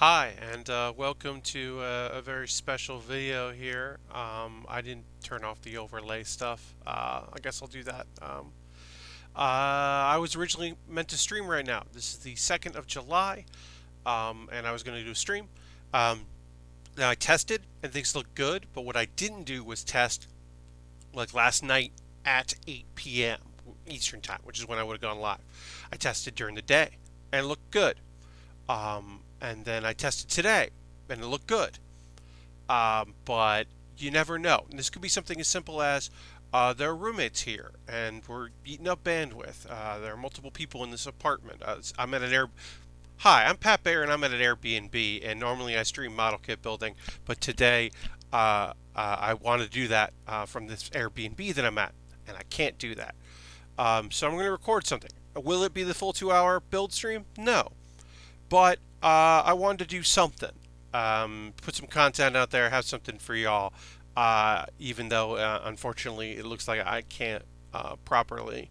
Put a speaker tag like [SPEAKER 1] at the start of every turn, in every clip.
[SPEAKER 1] Hi, and welcome to a very special video here. I didn't turn off the overlay stuff. I guess I'll do that. I was originally meant to stream right now. This is the 2nd of July, and I was going to do a stream. Now I tested, and things look good, but what I didn't do was test like last night at 8 p.m. Eastern Time, which is when I would have gone live. I tested during the day, and it looked good. And then I tested today, and it looked good. But you never know. And this could be something as simple as there are roommates here, and we're eating up bandwidth. There are multiple people in this apartment. I'm at an air. Hi, I'm Pat Baer, and I'm at an Airbnb. And normally I stream model kit building, but today I want to do that from this Airbnb that I'm at, and I can't do that. So I'm going to record something. Will it be the full 2-hour build stream? No. But I wanted to do something, put some content out there, have something for y'all. Even though, unfortunately, it looks like I can't properly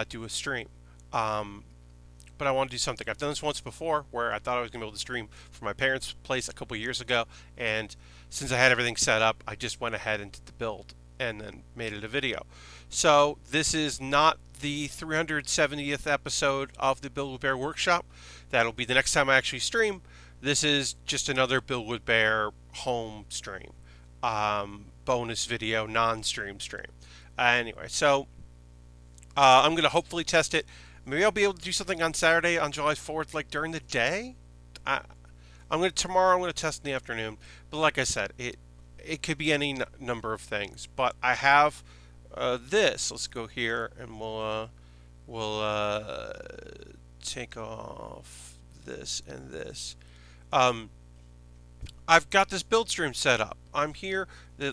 [SPEAKER 1] do a stream. But I want to do something. I've done this once before, where I thought I was going to be able to stream from my parents' place a couple years ago, and since I had everything set up, I just went ahead and did the build and then made it a video. So this is not the 370th episode of the Build with Baer Workshop. That'll be the next time I actually stream. This is just another Build with Baer home stream, bonus video, non-stream stream. Anyway, so I'm going to hopefully test it. Maybe I'll be able to do something on Saturday on July 4th, like during the day. Tomorrow. I'm going to test in the afternoon. But like I said, it could be any number of things. But I have this. Let's go here, and we'll take off this and this. I've got this build stream set up. I'm here.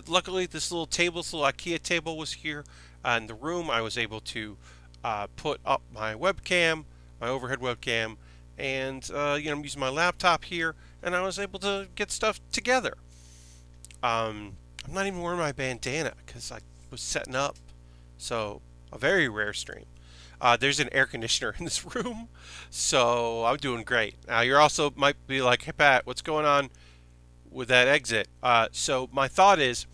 [SPEAKER 1] Luckily, this little table, this little IKEA table, was here in the room. I was able to put up my webcam, my overhead webcam, and I'm using my laptop here, and I was able to get stuff together. I'm not even wearing my bandana because I was setting up, so a very rare stream. There's an air conditioner in this room, so I'm doing great. Now you're also might be like, hey Pat, what's going on with that exit? So my thought is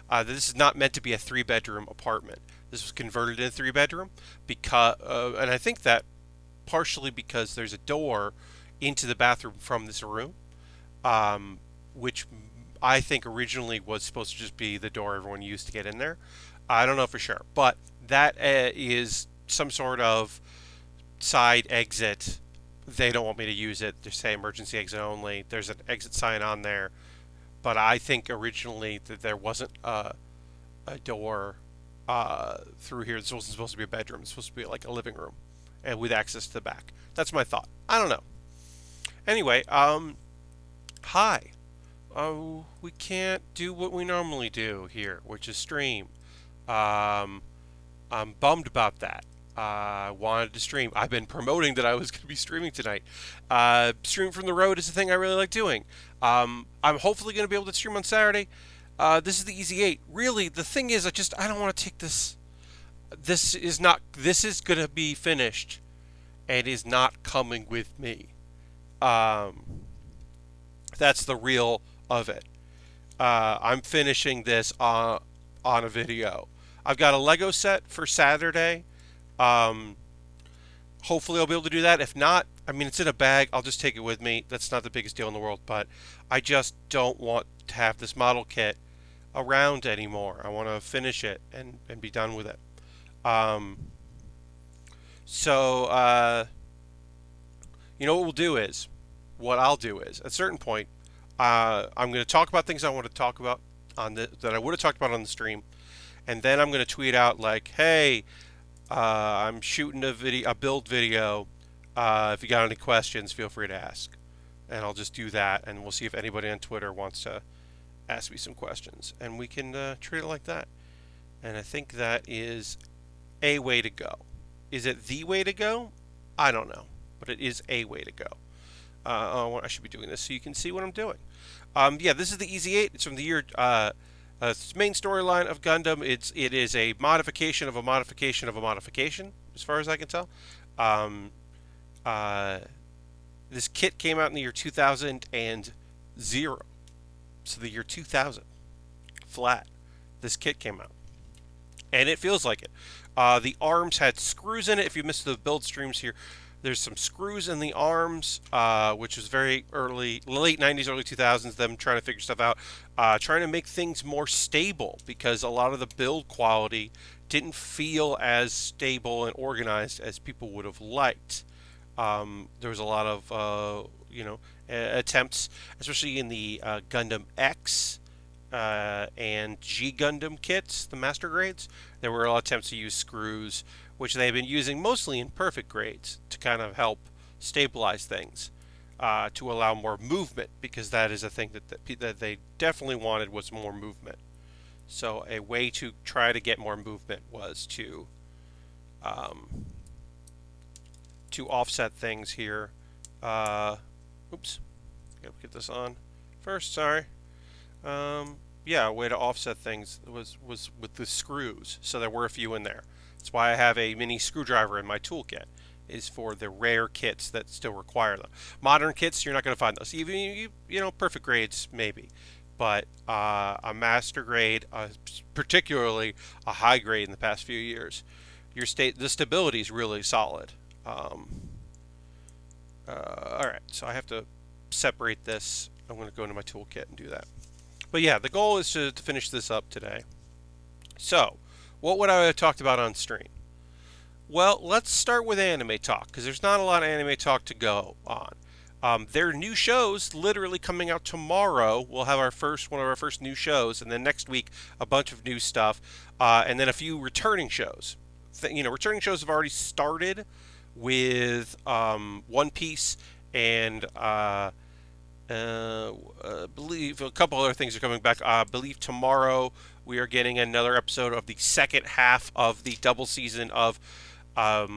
[SPEAKER 1] that this is not meant to be a 3-bedroom apartment. This was converted into a 3-bedroom because, and I think that partially because there's a door into the bathroom from this room, which I think originally was supposed to just be the door everyone used to get in there. I don't know for sure, but that is some sort of side exit. They don't want me to use it. They say emergency exit only. There's an exit sign on there, but I think originally that there wasn't a door through here. This wasn't supposed to be a bedroom. It's supposed to be like a living room, and with access to the back. That's my thought. I don't know. Anyway, hi. We can't do what we normally do here, which is stream. I'm bummed about that. I wanted to stream. I've been promoting that I was going to be streaming tonight. Stream from the road is the thing I really like doing. I'm hopefully going to be able to stream on Saturday. This is the Ez8. Really, the thing is, I don't want to take this. This is going to be finished and is not coming with me. That's the real of it. I'm finishing this on a video. I've got a Lego set for Saturday. Hopefully I'll be able to do that. If not, I mean, it's in a bag. I'll just take it with me. That's not the biggest deal in the world, but I just don't want to have this model kit around anymore. I want to finish it and be done with it. So what I'll do is, at a certain point, I'm going to talk about things I want to talk about that I would have talked about on the stream, and then I'm going to tweet out like, "Hey, I'm shooting a build video. If you got any questions, feel free to ask." And I'll just do that, and we'll see if anybody on Twitter wants to ask me some questions, and we can treat it like that. And I think that is a way to go. Is it the way to go? I don't know, but it is a way to go. I should be doing this so you can see what I'm doing. This is the Ez8. It's from the year main storyline of Gundam. It is a modification of a modification of a modification, as far as I can tell. This kit came out in the year 2000. So the year 2000, flat, this kit came out. And it feels like it. The arms had screws in it. If you missed the build streams here, there's some screws in the arms, which was very early, late 90s, early 2000s, them trying to figure stuff out, trying to make things more stable because a lot of the build quality didn't feel as stable and organized as people would have liked. There was a lot of, attempts, especially in the Gundam X and G Gundam kits, the master grades. There were a lot of attempts to use screws, which they've been using mostly in perfect grades to kind of help stabilize things, to allow more movement, because that is a thing that they definitely wanted, was more movement. So a way to try to get more movement was to offset things here. Oops, gotta get this on first. Sorry. Yeah, a way to offset things was with the screws. So there were a few in there. That's why I have a mini screwdriver in my toolkit, is for the rare kits that still require them. Modern kits, you're not going to find those. Even perfect grades maybe, but a master grade, particularly a high grade in the past few years, the stability is really solid. All right, so I have to separate this. I'm going to go into my toolkit and do that. But yeah, the goal is to finish this up today. So, what would I have talked about on stream? Well, let's start with anime talk, because there's not a lot of anime talk to go on. There are new shows literally coming out tomorrow. We'll have one of our first new shows, and then next week a bunch of new stuff, and then a few returning shows. Returning shows have already started with One Piece, and believe a couple other things are coming back. I believe tomorrow we are getting another episode of the second half of the double season of a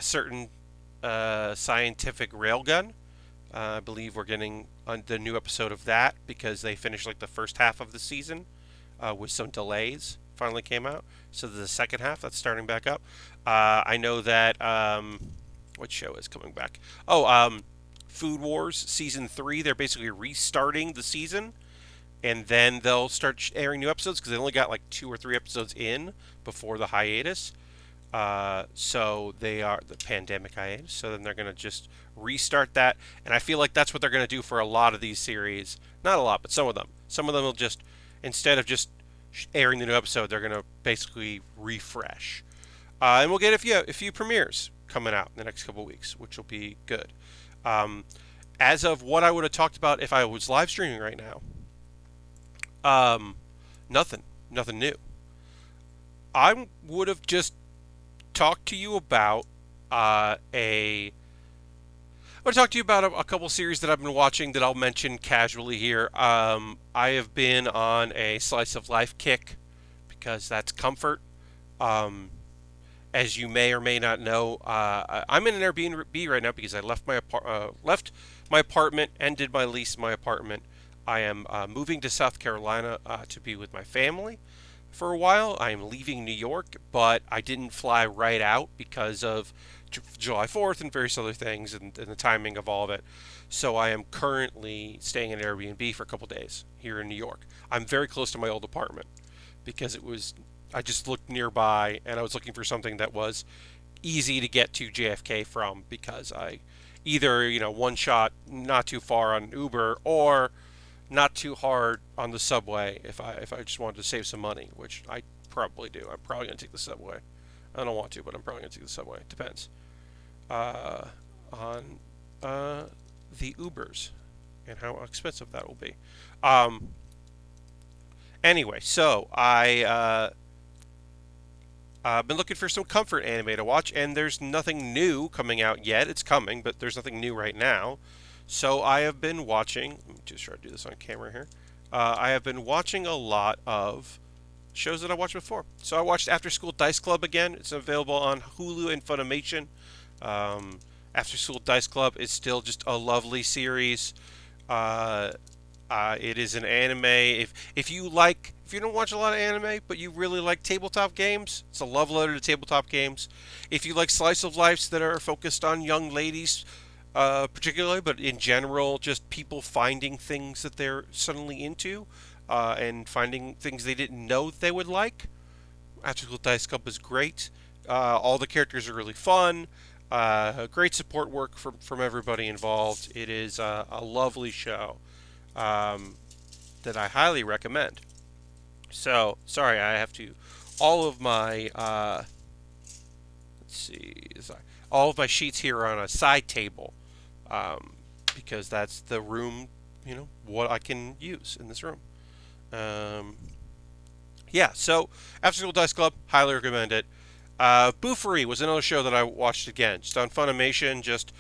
[SPEAKER 1] certain scientific railgun. I believe we're getting the new episode of that because they finished like the first half of the season with some delays. Finally came out. So the second half, that's starting back up. I know that what show is coming back? Food Wars Season 3. They're basically restarting the season, and then they'll start airing new episodes because they only got like 2 or 3 episodes in before the hiatus. So they are the pandemic hiatus. So then they're going to just restart that, and I feel like that's what they're going to do for a lot of these series. Not a lot, but some of them. Some of them will just, instead of just airing the new episode, they're going to basically refresh. And we'll get a few premieres coming out in the next couple of weeks, which will be good. As of what I would have talked about if I was live streaming right now, nothing new. I would have just talked to you about a couple series that I've been watching that I'll mention casually here. I have been on a slice of life kick because that's comfort. As you may or may not know, I'm in an Airbnb right now because I left my apartment, ended my lease in my apartment. I am moving to South Carolina to be with my family for a while. I am leaving New York, but I didn't fly right out because of July 4th and various other things and the timing of all of it. So I am currently staying in an Airbnb for a couple days here in New York. I'm very close to my old apartment because I just looked nearby and I was looking for something that was easy to get to JFK from, because I either, one shot, not too far on Uber, or not too hard on the subway if I just wanted to save some money, which I probably do. I'm probably going to take the subway. I don't want to, but I'm probably going to take the subway. It depends on the Ubers and how expensive that will be. Anyway, so I've been looking for some comfort anime to watch, and there's nothing new coming out yet. It's coming, but there's nothing new right now. So I have been watching. Let me just try to do this on camera here. I have been watching a lot of shows that I watched before. So I watched After School Dice Club again. It's available on Hulu and Funimation. After School Dice Club is still just a lovely series. It is an anime. If you don't watch a lot of anime, but you really like tabletop games, it's a love letter to tabletop games. If you like slice of lives that are focused on young ladies particularly, but in general, just people finding things that they're suddenly into, and finding things they didn't know they would like. Tactical Dice Club is great. All the characters are really fun. Great support work from everybody involved. It is a lovely show um, that I highly recommend. So, sorry, I have to. All of my let's see, sorry, all of my sheets here are on a side table, um, because that's the room, what I can use in this room. Um, yeah, so After School Dice Club, highly recommend it. BOFURI was another show that I watched again, just on Funimation. Just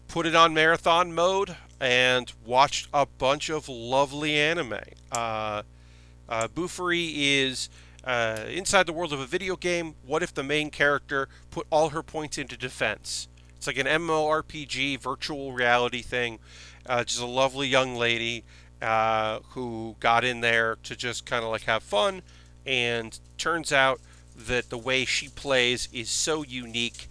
[SPEAKER 1] put it on marathon mode and watched a bunch of lovely anime. BOFURI is inside the world of a video game. What if the main character put all her points into defense? It's like an MMORPG virtual reality thing. Just a lovely young lady who got in there to just kind of like have fun, and turns out that the way she plays is so unique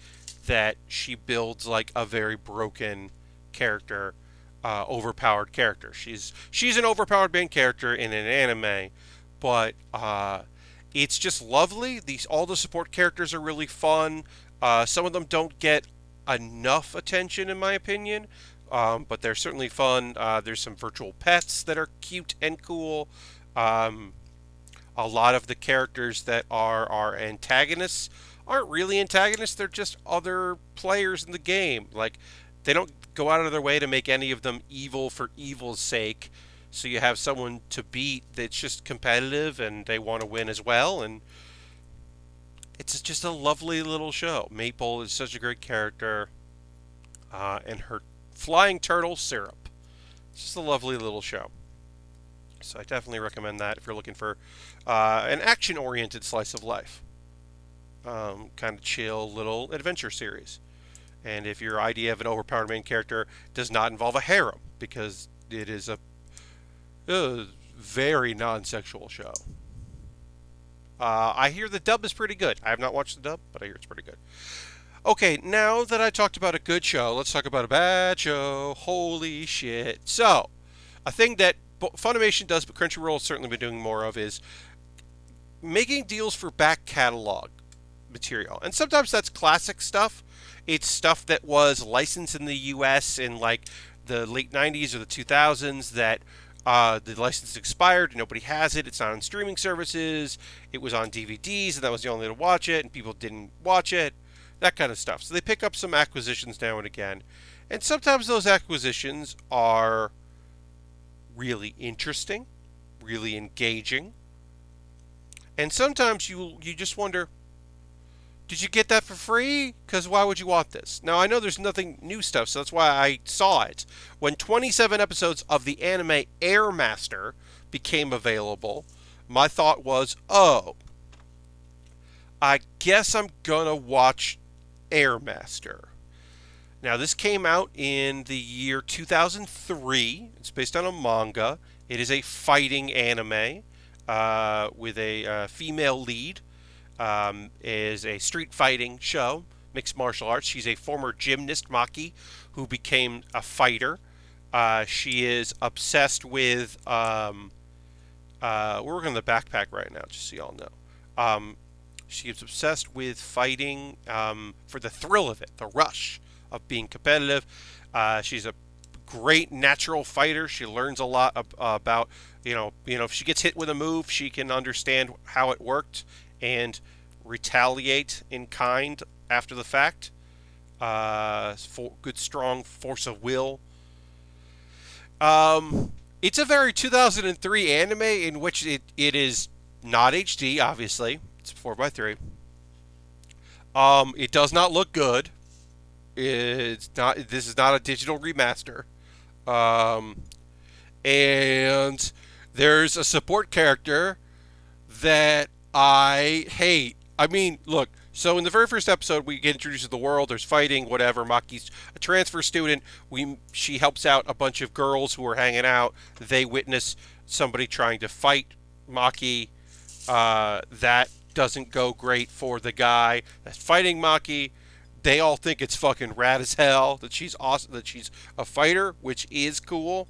[SPEAKER 1] that she builds like a very broken character, overpowered character. She's an overpowered main character in an anime, but it's just lovely. All the support characters are really fun. Some of them don't get enough attention, in my opinion, but they're certainly fun. There's some virtual pets that are cute and cool. A lot of the characters that are our antagonists aren't really antagonists. They're just other players in the game. Like, they don't go out of their way to make any of them evil for evil's sake. So you have someone to beat that's just competitive and they want to win as well. And it's just a lovely little show. Maple is such a great character. And her flying turtle syrup. It's just a lovely little show. So I definitely recommend that if you're looking for an action-oriented slice of life. Kind of chill little adventure series. And if your idea of an overpowered main character does not involve a harem, because it is a very non-sexual show. I hear the dub is pretty good. I have not watched the dub, but I hear it's pretty good. Okay, now that I talked about a good show, let's talk about a bad show. Holy shit. So, a thing that Funimation does, but Crunchyroll has certainly been doing more of, is making deals for back catalog material. And sometimes that's classic stuff. It's stuff that was licensed in the US in like the late 90s or the 2000s that the license expired, nobody has it, it's not on streaming services, it was on DVDs and that was the only way to watch it and people didn't watch it, that kind of stuff. So they pick up some acquisitions now and again. And sometimes those acquisitions are really interesting, really engaging. And sometimes you just wonder, did you get that for free? Because why would you want this? Now, I know there's nothing new stuff, so that's why I saw it. When 27 episodes of the anime Airmaster became available, my thought was, oh, I guess I'm gonna watch Airmaster. Now, this came out in the year 2003. It's based on a manga. It is a fighting anime with a female lead. Is a street fighting show, mixed martial arts. She's a former gymnast, Maki, who became a fighter. She is obsessed with. We're working on the backpack right now, just so y'all know. She is obsessed with fighting for the thrill of it, the rush of being competitive. She's a great natural fighter. She learns a lot about, if she gets hit with a move, she can understand how it worked and retaliate in kind after the fact. For good, strong force of will. It's a very 2003 anime in which it is not HD, obviously. It's 4:3. It does not look good. It's not. This is not a digital remaster. And there's a support character that I hate. I mean, look, so in the very first episode, we get introduced to the world. There's fighting, whatever. Maki's a transfer student. She helps out a bunch of girls who are hanging out. They witness somebody trying to fight Maki. That doesn't go great for the guy that's fighting Maki. they all think it's fucking rad as hell, that she's awesome, that she's a fighter, which is cool.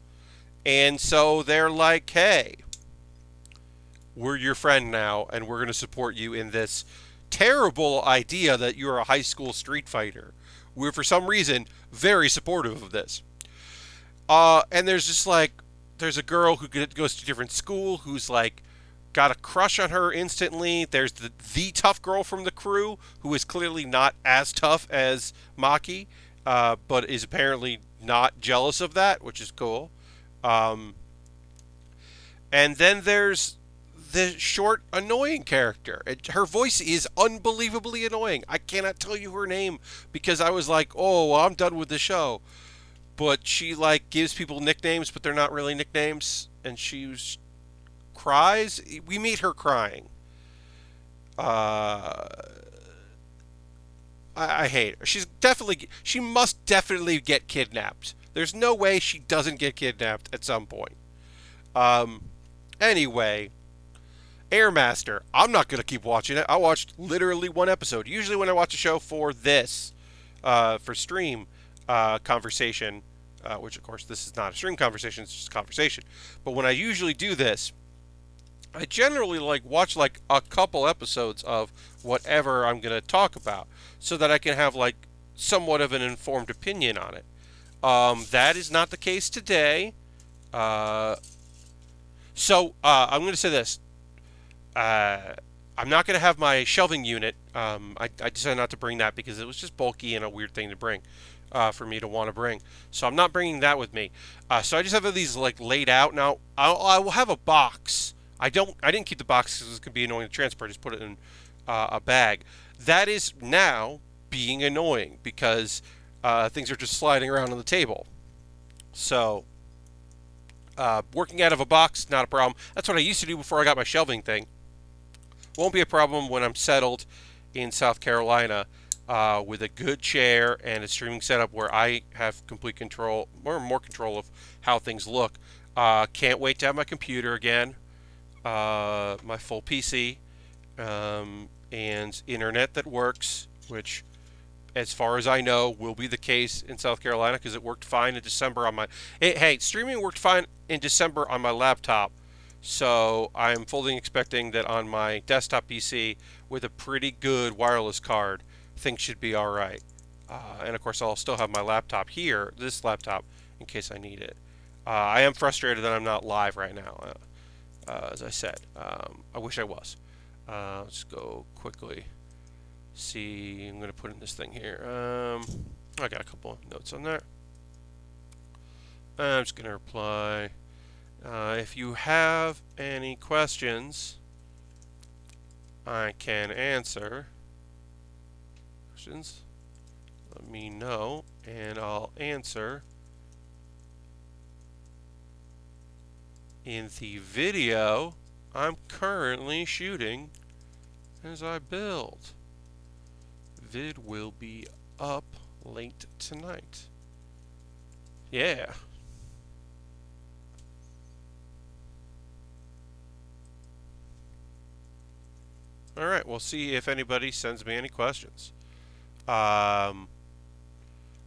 [SPEAKER 1] And so they're like, hey, we're your friend now, and we're going to support you in this terrible idea that you're a high school street fighter. We're, for some reason, very supportive of this. And there's just like, there's a girl who goes to a different school who's like, got a crush on her instantly. There's the tough girl from the crew who is clearly not as tough as Maki, but is apparently not jealous of that, which is cool. Um, and then there's the short, annoying character. Her voice is unbelievably annoying. I cannot tell you her name because I was like, oh, well, I'm done with the show. But she like gives people nicknames, but they're not really nicknames, and cries. We meet her crying. Uh, I hate her. She must definitely get kidnapped. There's no way she doesn't get kidnapped at some point. Um, anyway, Airmaster. I'm not gonna keep watching it. I watched literally one episode. Usually, when I watch a show for this, for stream conversation, which of course this is not a stream conversation, it's just conversation. But when I usually do this, I generally like watch like a couple episodes of whatever I'm going to talk about so that I can have like somewhat of an informed opinion on it. That is not the case today. Uh, I'm going to say this. I'm not going to have my shelving unit. I decided not to bring that because it was just bulky and a weird thing to bring. For me to want to bring, so I'm not bringing that with me. So I just have these like laid out now. I will have a box. I didn't keep the box because it could be annoying to transport. I just put it in a bag. That is now being annoying because things are just sliding around on the table. So working out of a box, not a problem. That's what I used to do before I got my shelving thing. Won't be a problem when I'm settled in South Carolina with a good chair and a streaming setup where I have complete control, more control of how things look. Can't wait to have my computer again, my full PC, and internet that works, which, as far as I know, will be the case in South Carolina because it worked fine in December on my. Hey, streaming worked fine in December on my laptop. So I'm fully expecting that on my desktop PC with a pretty good wireless card, things should be all right. And of course, I'll still have my laptop here, this laptop, in case I need it. I am frustrated that I'm not live right now, as I said. I wish I was. Let's go quickly. See, I'm going to put in this thing here. I got a couple of notes on there. I'm just going to reply. If you have any questions, I can answer. Questions? Let me know, and I'll answer in the video I'm currently shooting as I build. Vid will be up late tonight. Yeah. Alright, we'll see if anybody sends me any questions.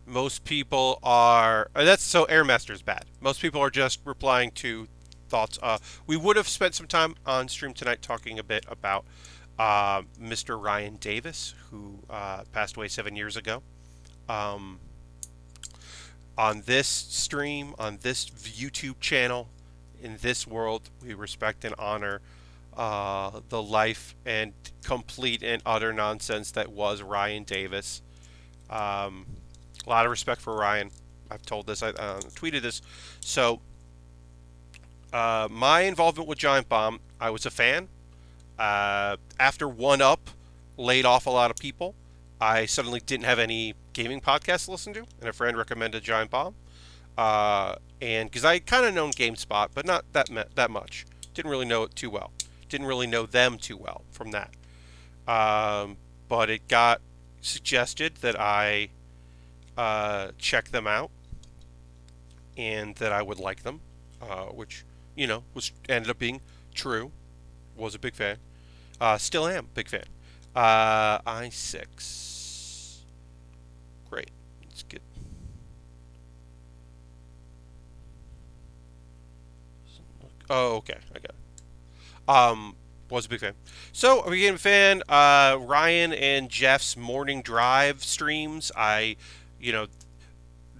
[SPEAKER 1] Most people are... that's so Airmaster's bad. Most people are just replying to thoughts. We would have spent some time on stream tonight talking a bit about Mr. Ryan Davis, who passed away 7 years ago. On this stream, on this YouTube channel, in this world, we respect and honor the life and complete and utter nonsense that was Ryan Davis. A lot of respect for Ryan. I've told this, I tweeted this. So, my involvement with Giant Bomb, I was a fan. After One Up laid off a lot of people, I suddenly didn't have any gaming podcasts to listen to, and a friend recommended Giant Bomb. And because I kind of known GameSpot, but not that much. Didn't really know it too well. Didn't really know them too well from that. But it got suggested that I check them out and that I would like them, which ended up being true. Was a big fan. Still am big fan. I6. Oh, okay. I got it. Was a big fan. So I became a fan. Ryan and Jeff's morning drive streams. You know,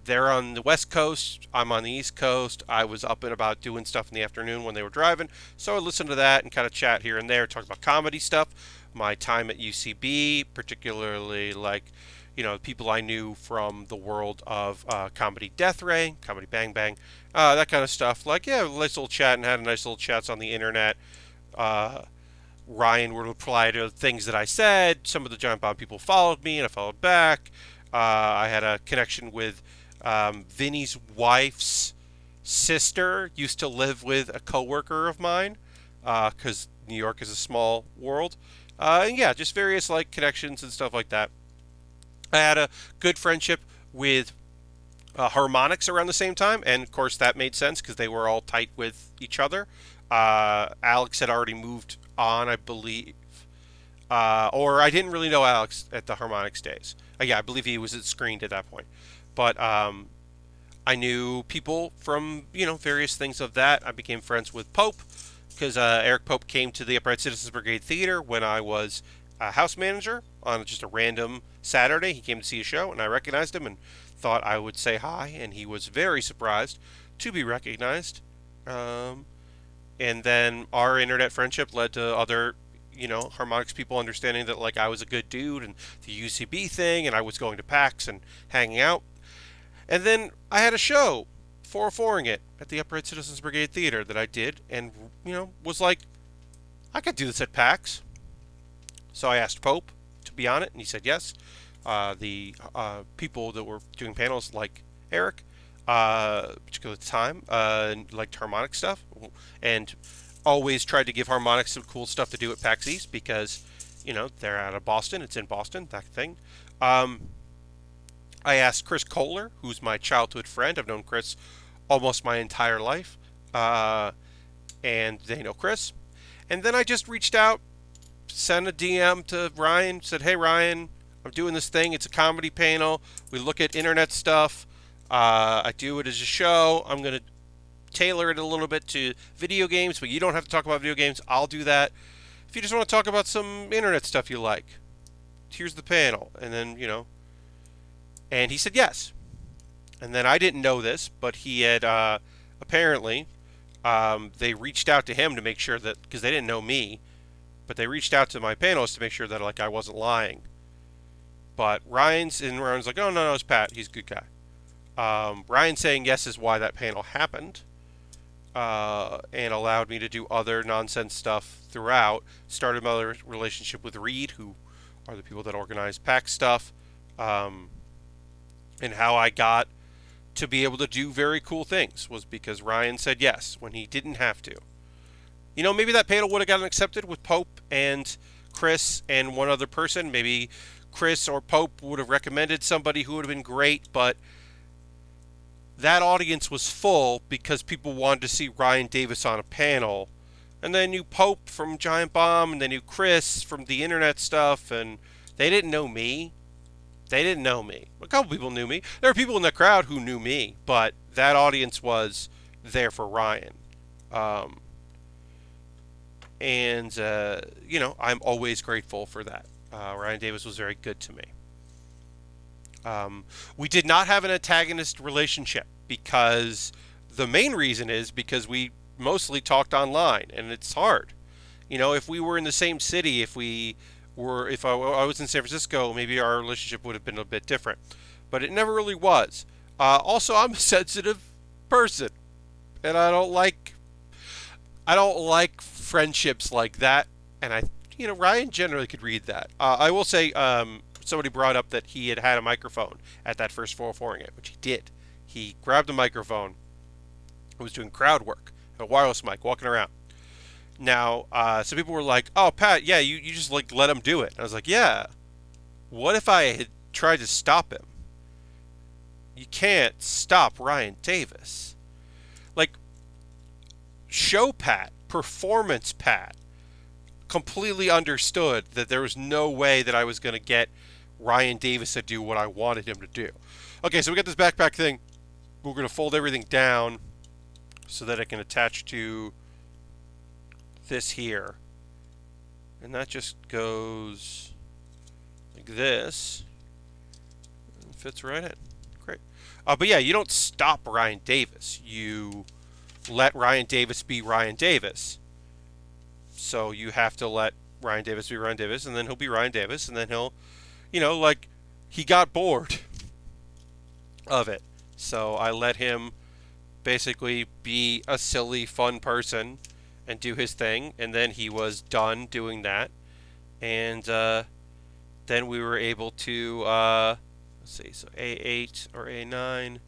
[SPEAKER 1] they're on the West Coast. I'm on the East Coast. I was up and about doing stuff in the afternoon when they were driving. So I listened to that and kind of chat here and there, talk about comedy stuff, my time at UCB, particularly like, people I knew from the world of Comedy Death Ray, Comedy Bang Bang, that kind of stuff. Like, yeah, nice little chat and had a nice little chats on the internet. Uh, Ryan would reply to things that I said. Some of the Giant Bomb people followed me, and I followed back. I had a connection with Vinny's wife's sister. Used to live with a coworker of mine because New York is a small world. And yeah, just various like connections and stuff like that. I had a good friendship with Harmonix around the same time, and of course that made sense because they were all tight with each other. Alex had already moved on, I believe, or I didn't really know Alex at the Harmonix days. Yeah, I believe he was screened at that point, but I knew people from various things of that. I became friends with Pope because Eric Pope came to the Upright Citizens Brigade Theater when I was a house manager on just a random Saturday. He came to see a show, and I recognized him and thought I would say hi, and he was very surprised to be recognized. And then our internet friendship led to other, Harmonix people understanding that like I was a good dude and the UCB thing, and I was going to PAX and hanging out. And then I had a show, 404ing it at the Upright Citizens Brigade Theater that I did, and was like, I could do this at PAX. So I asked Pope to be on it, and he said yes. The people that were doing panels, like Eric, particularly at the time, liked harmonic stuff, and always tried to give Harmonix some cool stuff to do at PAX East because, they're out of Boston. It's in Boston, that thing. I asked Chris Kohler, who's my childhood friend. I've known Chris almost my entire life, and they know Chris. And then I just reached out, sent a DM to Ryan, said, "Hey Ryan, I'm doing this thing. It's a comedy panel. We look at internet stuff. I do it as a show. I'm going to tailor it a little bit to video games, but you don't have to talk about video games. I'll do that. If you just want to talk about some internet stuff you like, here's the panel." And then, and he said yes. And then I didn't know this, but he had apparently they reached out to him to make sure that, because they didn't know me, but they reached out to my panelists to make sure that like I wasn't lying. But Ryan's like, "Oh no, it's Pat. He's a good guy." Ryan saying yes is why that panel happened, and allowed me to do other nonsense stuff throughout. Started my relationship with Reed, who are the people that organize PAX stuff, and how I got to be able to do very cool things was because Ryan said yes when he didn't have to. Maybe that panel would have gotten accepted with Pope and Chris and one other person. Maybe Chris or Pope would have recommended somebody who would have been great, but that audience was full because people wanted to see Ryan Davis on a panel. And they knew Pope from Giant Bomb, and they knew Chris from the internet stuff, and they didn't know me. They didn't know me. A couple people knew me. There were people in the crowd who knew me, but that audience was there for Ryan. And I'm always grateful for that. Ryan Davis was very good to me. We did not have an antagonist relationship because the main reason is because we mostly talked online, and it's hard. If we were in the same city, if I was in San Francisco, maybe our relationship would have been a bit different, but it never really was. Also, I'm a sensitive person, and I don't like friendships like that. And Ryan generally could read that. I will say, somebody brought up that he had a microphone at that first 404ing it, which he did. He grabbed a microphone and was doing crowd work, a wireless mic, walking around. Now, some people were like, "Oh, Pat, yeah, you just like let him do it." And I was like, "Yeah. What if I had tried to stop him?" You can't stop Ryan Davis. Like, show Pat, performance Pat, completely understood that there was no way that I was going to get Ryan Davis to do what I wanted him to do. Okay, so we got this backpack thing. We're going to fold everything down so that it can attach to this here, and that just goes like this, and fits right in. Great. But yeah, you don't stop Ryan Davis. You let Ryan Davis be Ryan Davis. So you have to let Ryan Davis be Ryan Davis, and then he'll be Ryan Davis, and then he'll, like, he got bored of it. So I let him basically be a silly, fun person and do his thing, and then he was done doing that. And then we were able to, let's see, so A8 or A9,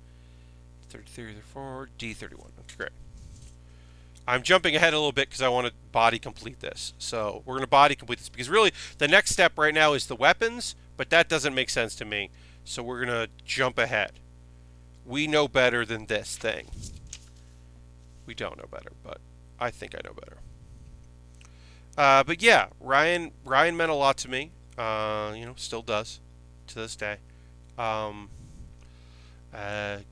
[SPEAKER 1] 33, 34, D31. Okay, great. I'm jumping ahead a little bit because I want to body complete this. So we're going to body complete this because really the next step right now is the weapons, but that doesn't make sense to me. So we're going to jump ahead. We know better than this thing. We don't know better, but I think I know better. But yeah, Ryan meant a lot to me. Still does to this day.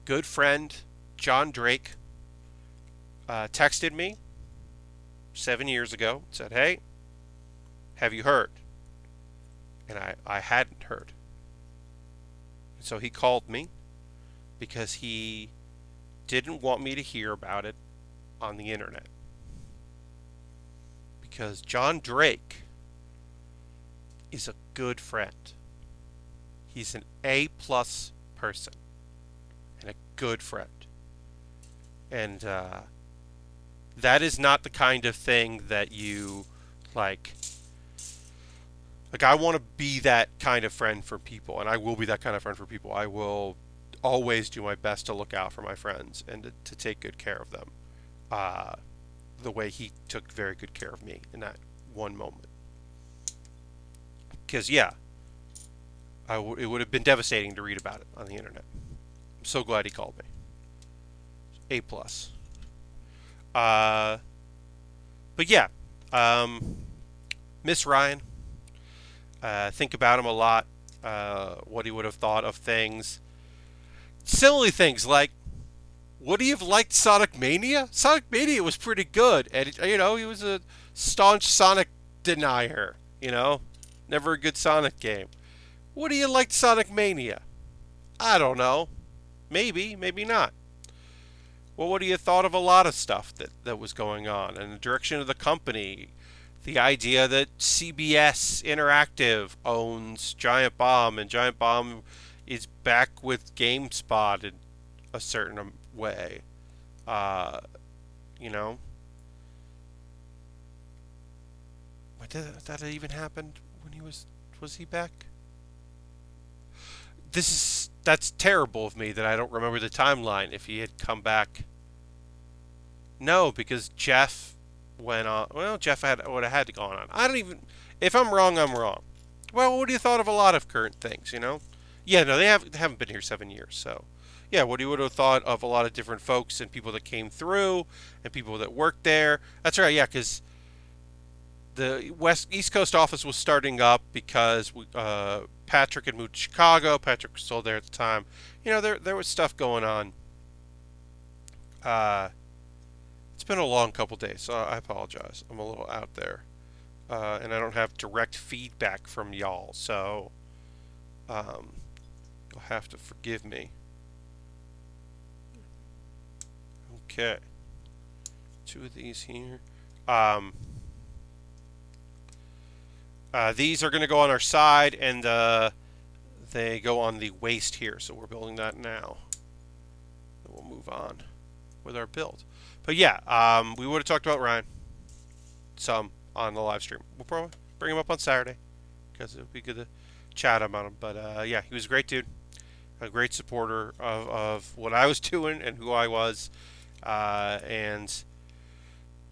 [SPEAKER 1] Good friend John Drake texted me 7 years ago, said, "Hey, have you heard?" And I hadn't heard. And so he called me because he didn't want me to hear about it on the internet. Because John Drake is a good friend. He's an A+ person and a good friend. And that is not the kind of thing that you like. Like, I want to be that kind of friend for people, and I will be that kind of friend for people. I will always do my best to look out for my friends and to take good care of them. The way he took very good care of me in that one moment. Because, yeah, it would have been devastating to read about it on the internet. I'm so glad he called me. A+. But yeah, miss Ryan. Think about him a lot. What he would have thought of things. Silly things like, would he have liked Sonic Mania? Sonic Mania was pretty good, and he was a staunch Sonic denier. Never a good Sonic game. Would he have liked Sonic Mania? I don't know. Maybe, maybe not. Well, what do you thought of a lot of stuff that was going on and the direction of the company? The idea that CBS Interactive owns Giant Bomb and Giant Bomb is back with GameSpot in a certain way. Did that even happen when he was he back? That's terrible of me that I don't remember the timeline if he had come back. No, because Jeff went on. Well, Jeff would have had to go on. I don't even. If I'm wrong, I'm wrong. Well, what do you thought of a lot of current things? Yeah, no, they haven't been here 7 years. So, yeah, what you would have thought of a lot of different folks and people that came through and people that worked there. That's right. Yeah, because the East Coast office was starting up because Patrick had moved to Chicago. Patrick was still there at the time. There was stuff going on. It's been a long couple days, so I apologize. I'm a little out there, and I don't have direct feedback from y'all, so you'll have to forgive me. Okay, 2 of these here. These are going to go on our side, and they go on the waist here, so we're building that now. Then we'll move on with our build. But yeah, we would have talked about Ryan some on the live stream. We'll probably bring him up on Saturday because it would be good to chat about him. But yeah, he was a great dude, a great supporter of what I was doing and who I was. And,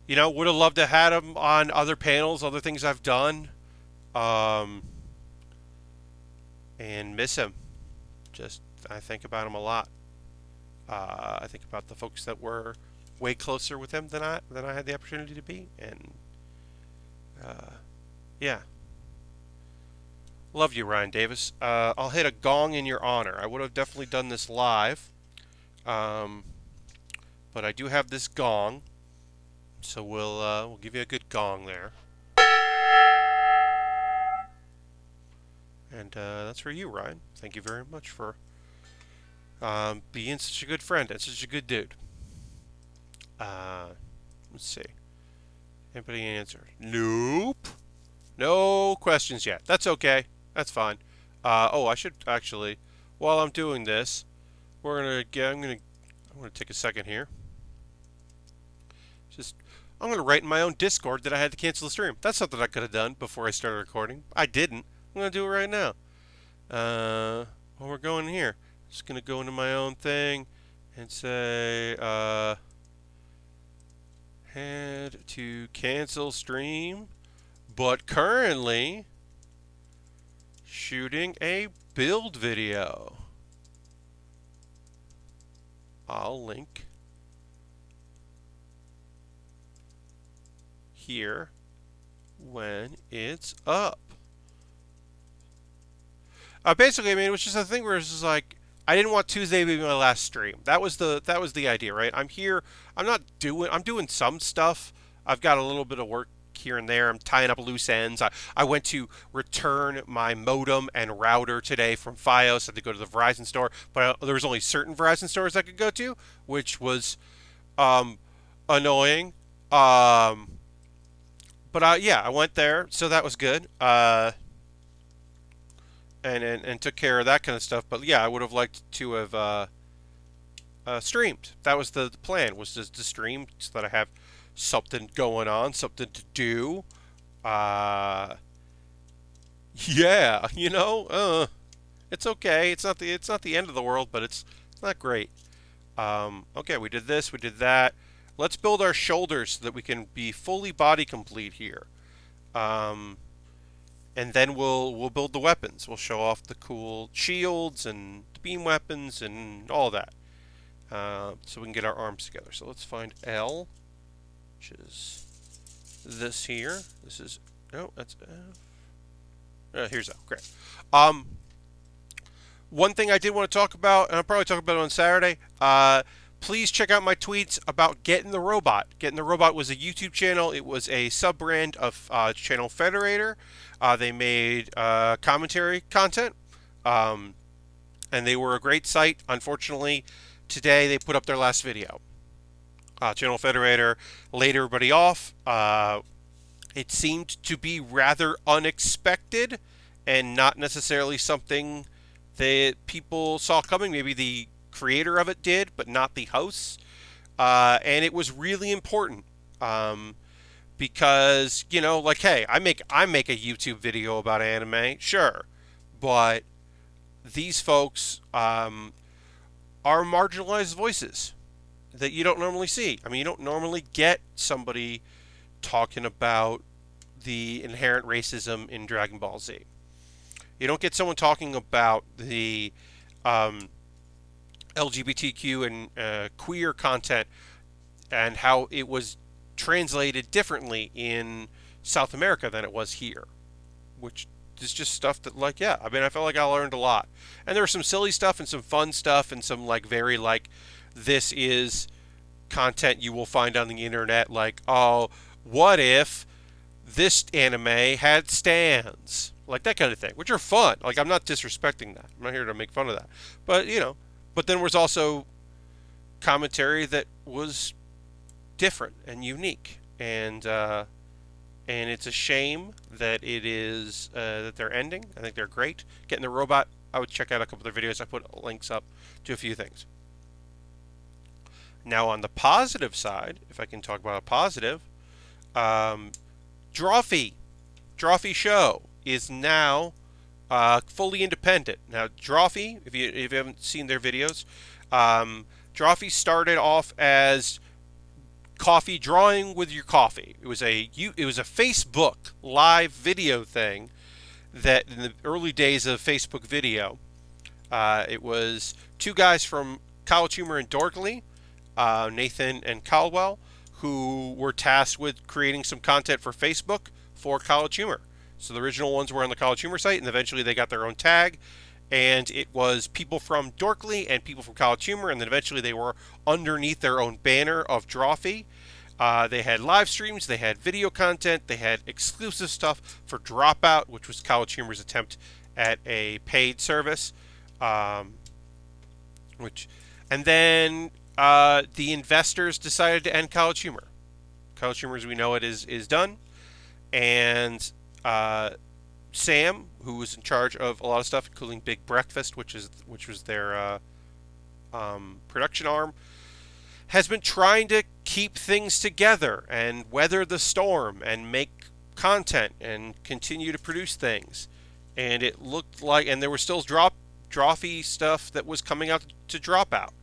[SPEAKER 1] would have loved to have had him on other panels, other things I've done. And miss him. I think about him a lot. I think about the folks that were way closer with him than I had the opportunity to be, and yeah, love you, Ryan Davis. I'll hit a gong in your honor. I would have definitely done this live, but I do have this gong. So we'll give you a good gong there. And that's for you, Ryan. Thank you very much for being such a good friend and such a good dude. Let's see. Anybody answer? Nope. No questions yet. That's okay. That's fine. Oh, I should actually, while I'm doing this, I'm gonna take a second here. I'm gonna write in my own Discord that I had to cancel the stream. That's something I could have done before I started recording. I didn't. I'm gonna do it right now. Well, we're going here. Just gonna go into my own thing and say, had to cancel stream, but currently shooting a build video. I'll link here when it's up. Basically, I mean, it was just a thing where it's just like I didn't want Tuesday to be my last stream. That was the idea, right? I'm here. I'm doing some stuff. I've got a little bit of work here and there. I'm tying up loose ends. I went to return my modem and router today from FiOS. I had to go to the Verizon store, but there was only certain Verizon stores I could go to, which was annoying. But yeah, I went there, so that was good. And took care of that kind of stuff. But yeah, I would have liked to have streamed. That was the plan, was just to stream so that I have something going on, something to do. Yeah, it's okay. It's not the end of the world, but it's not great. Okay, we did this, we did that. Let's build our shoulders so that we can be fully body complete here. And then we'll build the weapons. We'll show off the cool shields and the beam weapons and all that. So we can get our arms together. So let's find L, which is this here. This is, no, that's F. Here's L. Great. One thing I did want to talk about, and I'll probably talk about it on Saturday. Please check out my tweets about Getting the Robot. Getting the Robot was a YouTube channel. It was a sub-brand of Channel Federator. They made commentary content, and they were a great site. Unfortunately, today they put up their last video. Channel Federator laid everybody off. It seemed to be rather unexpected and not necessarily something that people saw coming. Maybe the creator of it did, but not the hosts. And it was really important. Because, like, hey, I make a YouTube video about anime, sure, but these folks are marginalized voices that you don't normally see. I mean, you don't normally get somebody talking about the inherent racism in Dragon Ball Z. You don't get someone talking about the LGBTQ and queer content and how it was translated differently in South America than it was here, which is just stuff that, like, yeah, I mean, I felt like I learned a lot. And there was some silly stuff and some fun stuff and some, like, very, like, this is content you will find on the internet, like, oh, what if this anime had stands? Like, that kind of thing, which are fun. Like, I'm not disrespecting that. I'm not here to make fun of that. But, but then was also commentary that was different and unique, and it's a shame that it is that they're ending. I think they're great. Getting the Robot, I would check out a couple of their videos. I put links up to a few things. Now on the positive side, if I can talk about a positive, Drawfee Show is now fully independent. Now Drawfee, if you haven't seen their videos, Drawfee started off as coffee drawing with your coffee. It was a Facebook live video thing that in the early days of Facebook video, it was two guys from College Humor and Dorkly, Nathan and Caldwell, who were tasked with creating some content for Facebook for College Humor. So the original ones were on the College Humor site, and eventually they got their own tag. And it was people from Dorkly and people from College Humor, and then eventually they were underneath their own banner of Drawfee. They had live streams, they had video content, they had exclusive stuff for Dropout, which was College Humor's attempt at a paid service. Um, which, and then the investors decided to end College Humor. College Humor, as we know it, is done, and Sam, who was in charge of a lot of stuff, including Big Breakfast, which was their production arm, has been trying to keep things together and weather the storm and make content and continue to produce things. And it looked like, and there was still drawfee stuff that was coming out to drop out,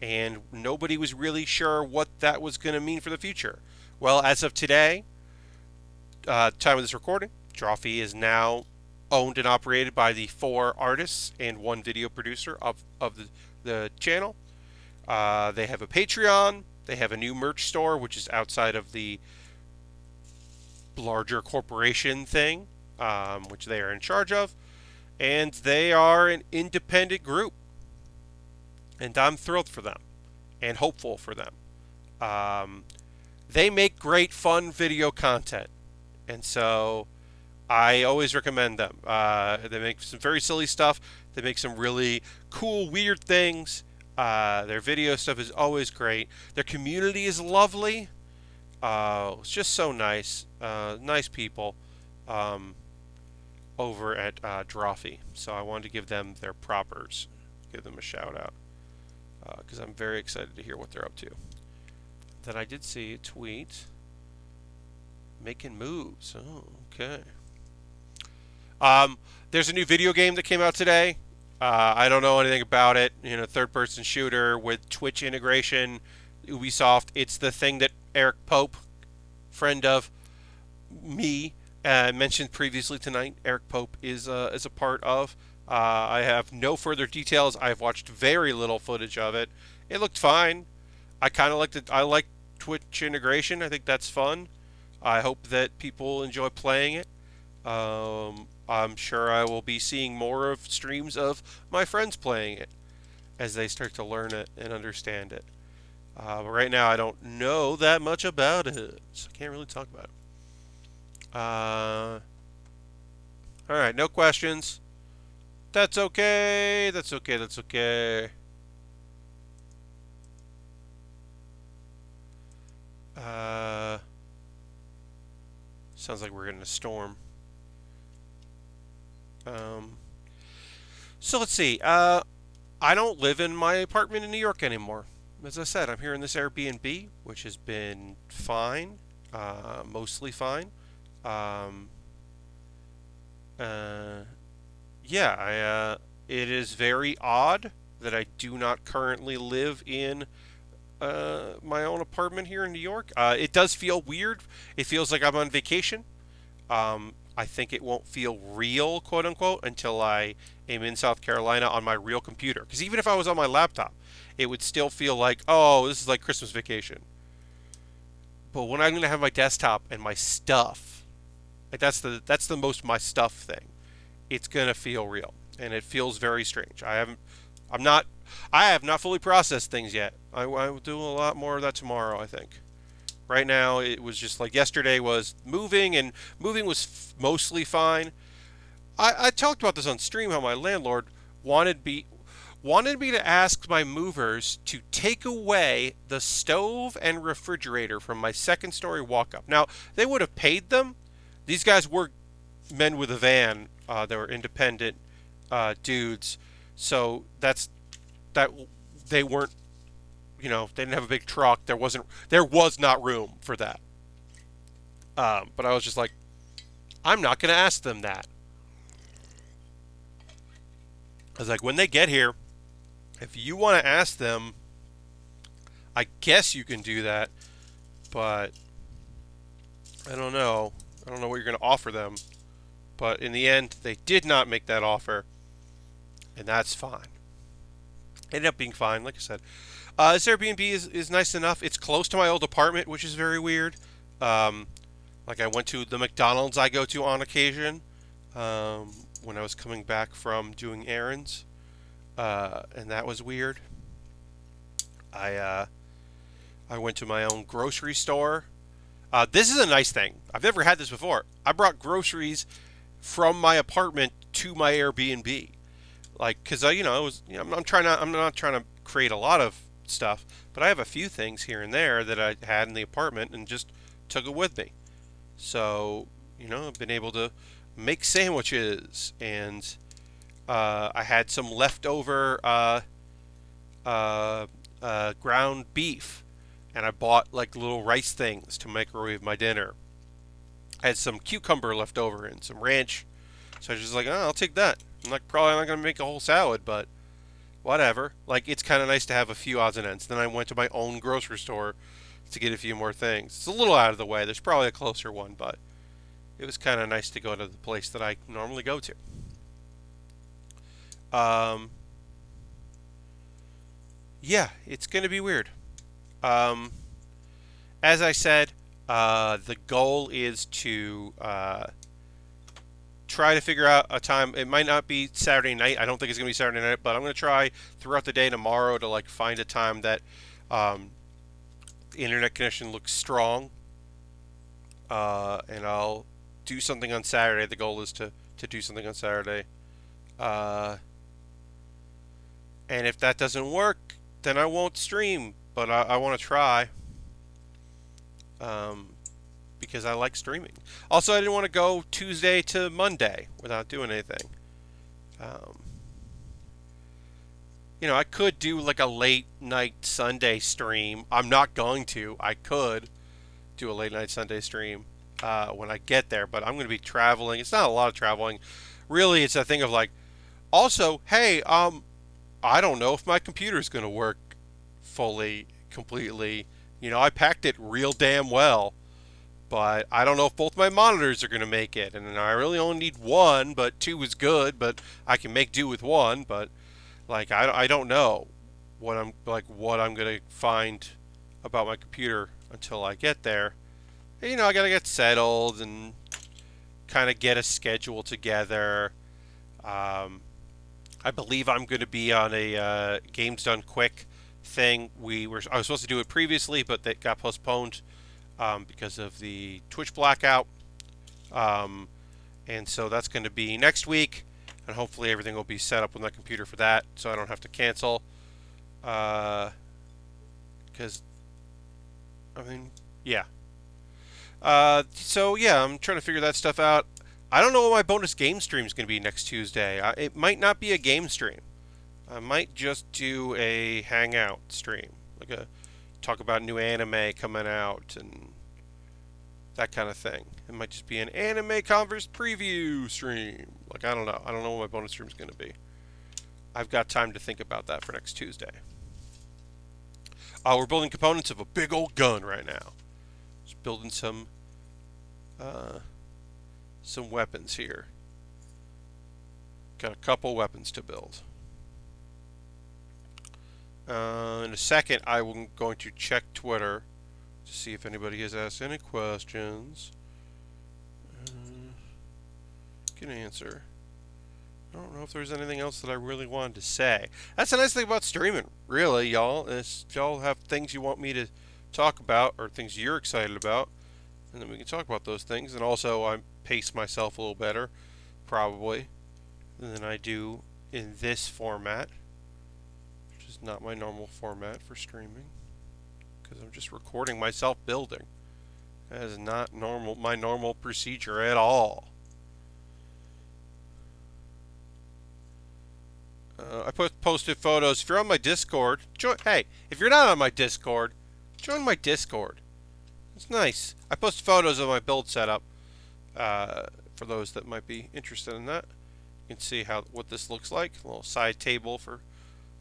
[SPEAKER 1] and nobody was really sure what that was going to mean for the future. Well, as of today, time of this recording, Drawfee is now owned and operated by the 4 artists and 1 video producer of the channel. They have a Patreon. They have a new merch store, which is outside of the larger corporation thing, which they are in charge of. And they are an independent group. And I'm thrilled for them and hopeful for them. They make great, fun video content. And so I always recommend them. They make some very silly stuff. They make some really cool, weird things. Their video stuff is always great. Their community is lovely. It's just so nice. Nice people over at Drawfee. So I wanted to give them their propers. Give them a shout out. Because I'm very excited to hear what they're up to. Then I did see a tweet. Making moves. Oh, okay. There's a new video game that came out today. I don't know anything about it. Third-person shooter with Twitch integration. Ubisoft. It's the thing that Eric Pope, friend of me, mentioned previously tonight. Eric Pope is a part of. I have no further details. I've watched very little footage of it. It looked fine. I kind of liked it. I like Twitch integration. I think that's fun. I hope that people enjoy playing it. I'm sure I will be seeing more of streams of my friends playing it as they start to learn it and understand it. But right now I don't know that much about it, so I can't really talk about it. Alright, no questions. That's okay. That's okay. That's okay. Sounds like we're getting a storm. So let's see. I don't live in my apartment in New York anymore. As I said, I'm here in this Airbnb, which has been fine, mostly fine. Yeah, it is very odd that I do not currently live in my own apartment here in New York. It does feel weird. It feels like I'm on vacation. I think it won't feel real, quote unquote, until I am in South Carolina on my real computer. Because even if I was on my laptop, it would still feel like, oh, this is like Christmas vacation. But when I'm going to have my desktop and my stuff, like that's the most my stuff thing, it's going to feel real. And it feels very strange. I have not fully processed things yet. I will do a lot more of that tomorrow, I think. Right now, it was just like yesterday was moving, and moving was mostly fine. I talked about this on stream, how my landlord wanted me to ask my movers to take away the stove and refrigerator from my second story walk-up. Now, they would have paid them. These guys were men with a van. They were independent dudes. So that they weren't, they didn't have a big truck. There was not room for that. But I was just like, I'm not going to ask them that. I was like, when they get here, if you want to ask them, I guess you can do that. But I don't know. I don't know what you're going to offer them. But in the end, they did not make that offer. And that's fine. Ended up being fine, like I said. This Airbnb is nice enough. It's close to my old apartment, which is very weird. Like I went to the McDonald's I go to on occasion when I was coming back from doing errands. And that was weird. I I went to my own grocery store. This is a nice thing. I've never had this before. I brought groceries from my apartment to my Airbnb. Like, cause I was, I'm not trying to create a lot of stuff, but I have a few things here and there that I had in the apartment and just took it with me. So, I've been able to make sandwiches, and I had some leftover ground beef, and I bought like little rice things to microwave my dinner. I had some cucumber left over and some ranch, so I was just like, oh, I'll take that. I'm like probably not gonna make a whole salad, but whatever. Like it's kind of nice to have a few odds and ends. Then I went to my own grocery store to get a few more things. It's a little out of the way. There's probably a closer one, but it was kind of nice to go to the place that I normally go to. Um, yeah, it's gonna be weird. Um, as I said, the goal is to try to figure out a time. It might not be Saturday night. I don't think it's gonna be Saturday night, but I'm gonna try throughout the day tomorrow to like find a time that um, the internet connection looks strong, and I'll do something on Saturday. The goal is to do something on Saturday, uh, and if that doesn't work, then I won't stream. But I want to try. Um, because I like streaming. Also, I didn't want to go Tuesday to Monday without doing anything. Um, I could do like a late night Sunday stream. I'm not going to. I could do a late night Sunday stream when I get there, but I'm going to be traveling. It's not a lot of traveling. Really, it's a thing of like, also, hey, I don't know if my computer's going to work fully, completely. I packed it real damn well, but I don't know if both my monitors are going to make it. And I really only need one, but two is good, but I can make do with one. But like I don't know what I'm going to find about my computer until I get there. And, I got to get settled and kind of get a schedule together. Um, I believe I'm going to be on a Games Done Quick thing. I was supposed to do it previously, but that got postponed because of the Twitch blackout. Um, and so that's going to be next week, and hopefully everything will be set up with my computer for that, so I don't have to cancel. Because yeah. So yeah, I'm trying to figure that stuff out. I don't know what my bonus game stream is going to be next Tuesday. It might not be a game stream. I might just do a hangout stream, like a talk about new anime coming out and that kind of thing. It might just be an anime converse preview stream. Like I don't know. I don't know what my bonus stream is going to be. I've got time to think about that for next Tuesday. We're building components of a big old gun right now. Just building some weapons here. Got a couple weapons to build. In a second, I'm going to check Twitter to see if anybody has asked any questions. Can answer. I don't know if there's anything else that I really wanted to say. That's the nice thing about streaming, really, y'all. Is y'all have things you want me to talk about or things you're excited about, and then we can talk about those things. And also, I pace myself a little better, probably, than I do in this format, which is not my normal format for streaming, because I'm just recording myself building. That is not my normal procedure at all. I posted photos. If you're on my Discord, hey, if you're not on my Discord, join my Discord. It's nice. I post photos of my build setup for those that might be interested in that. You can see what this looks like. A little side table for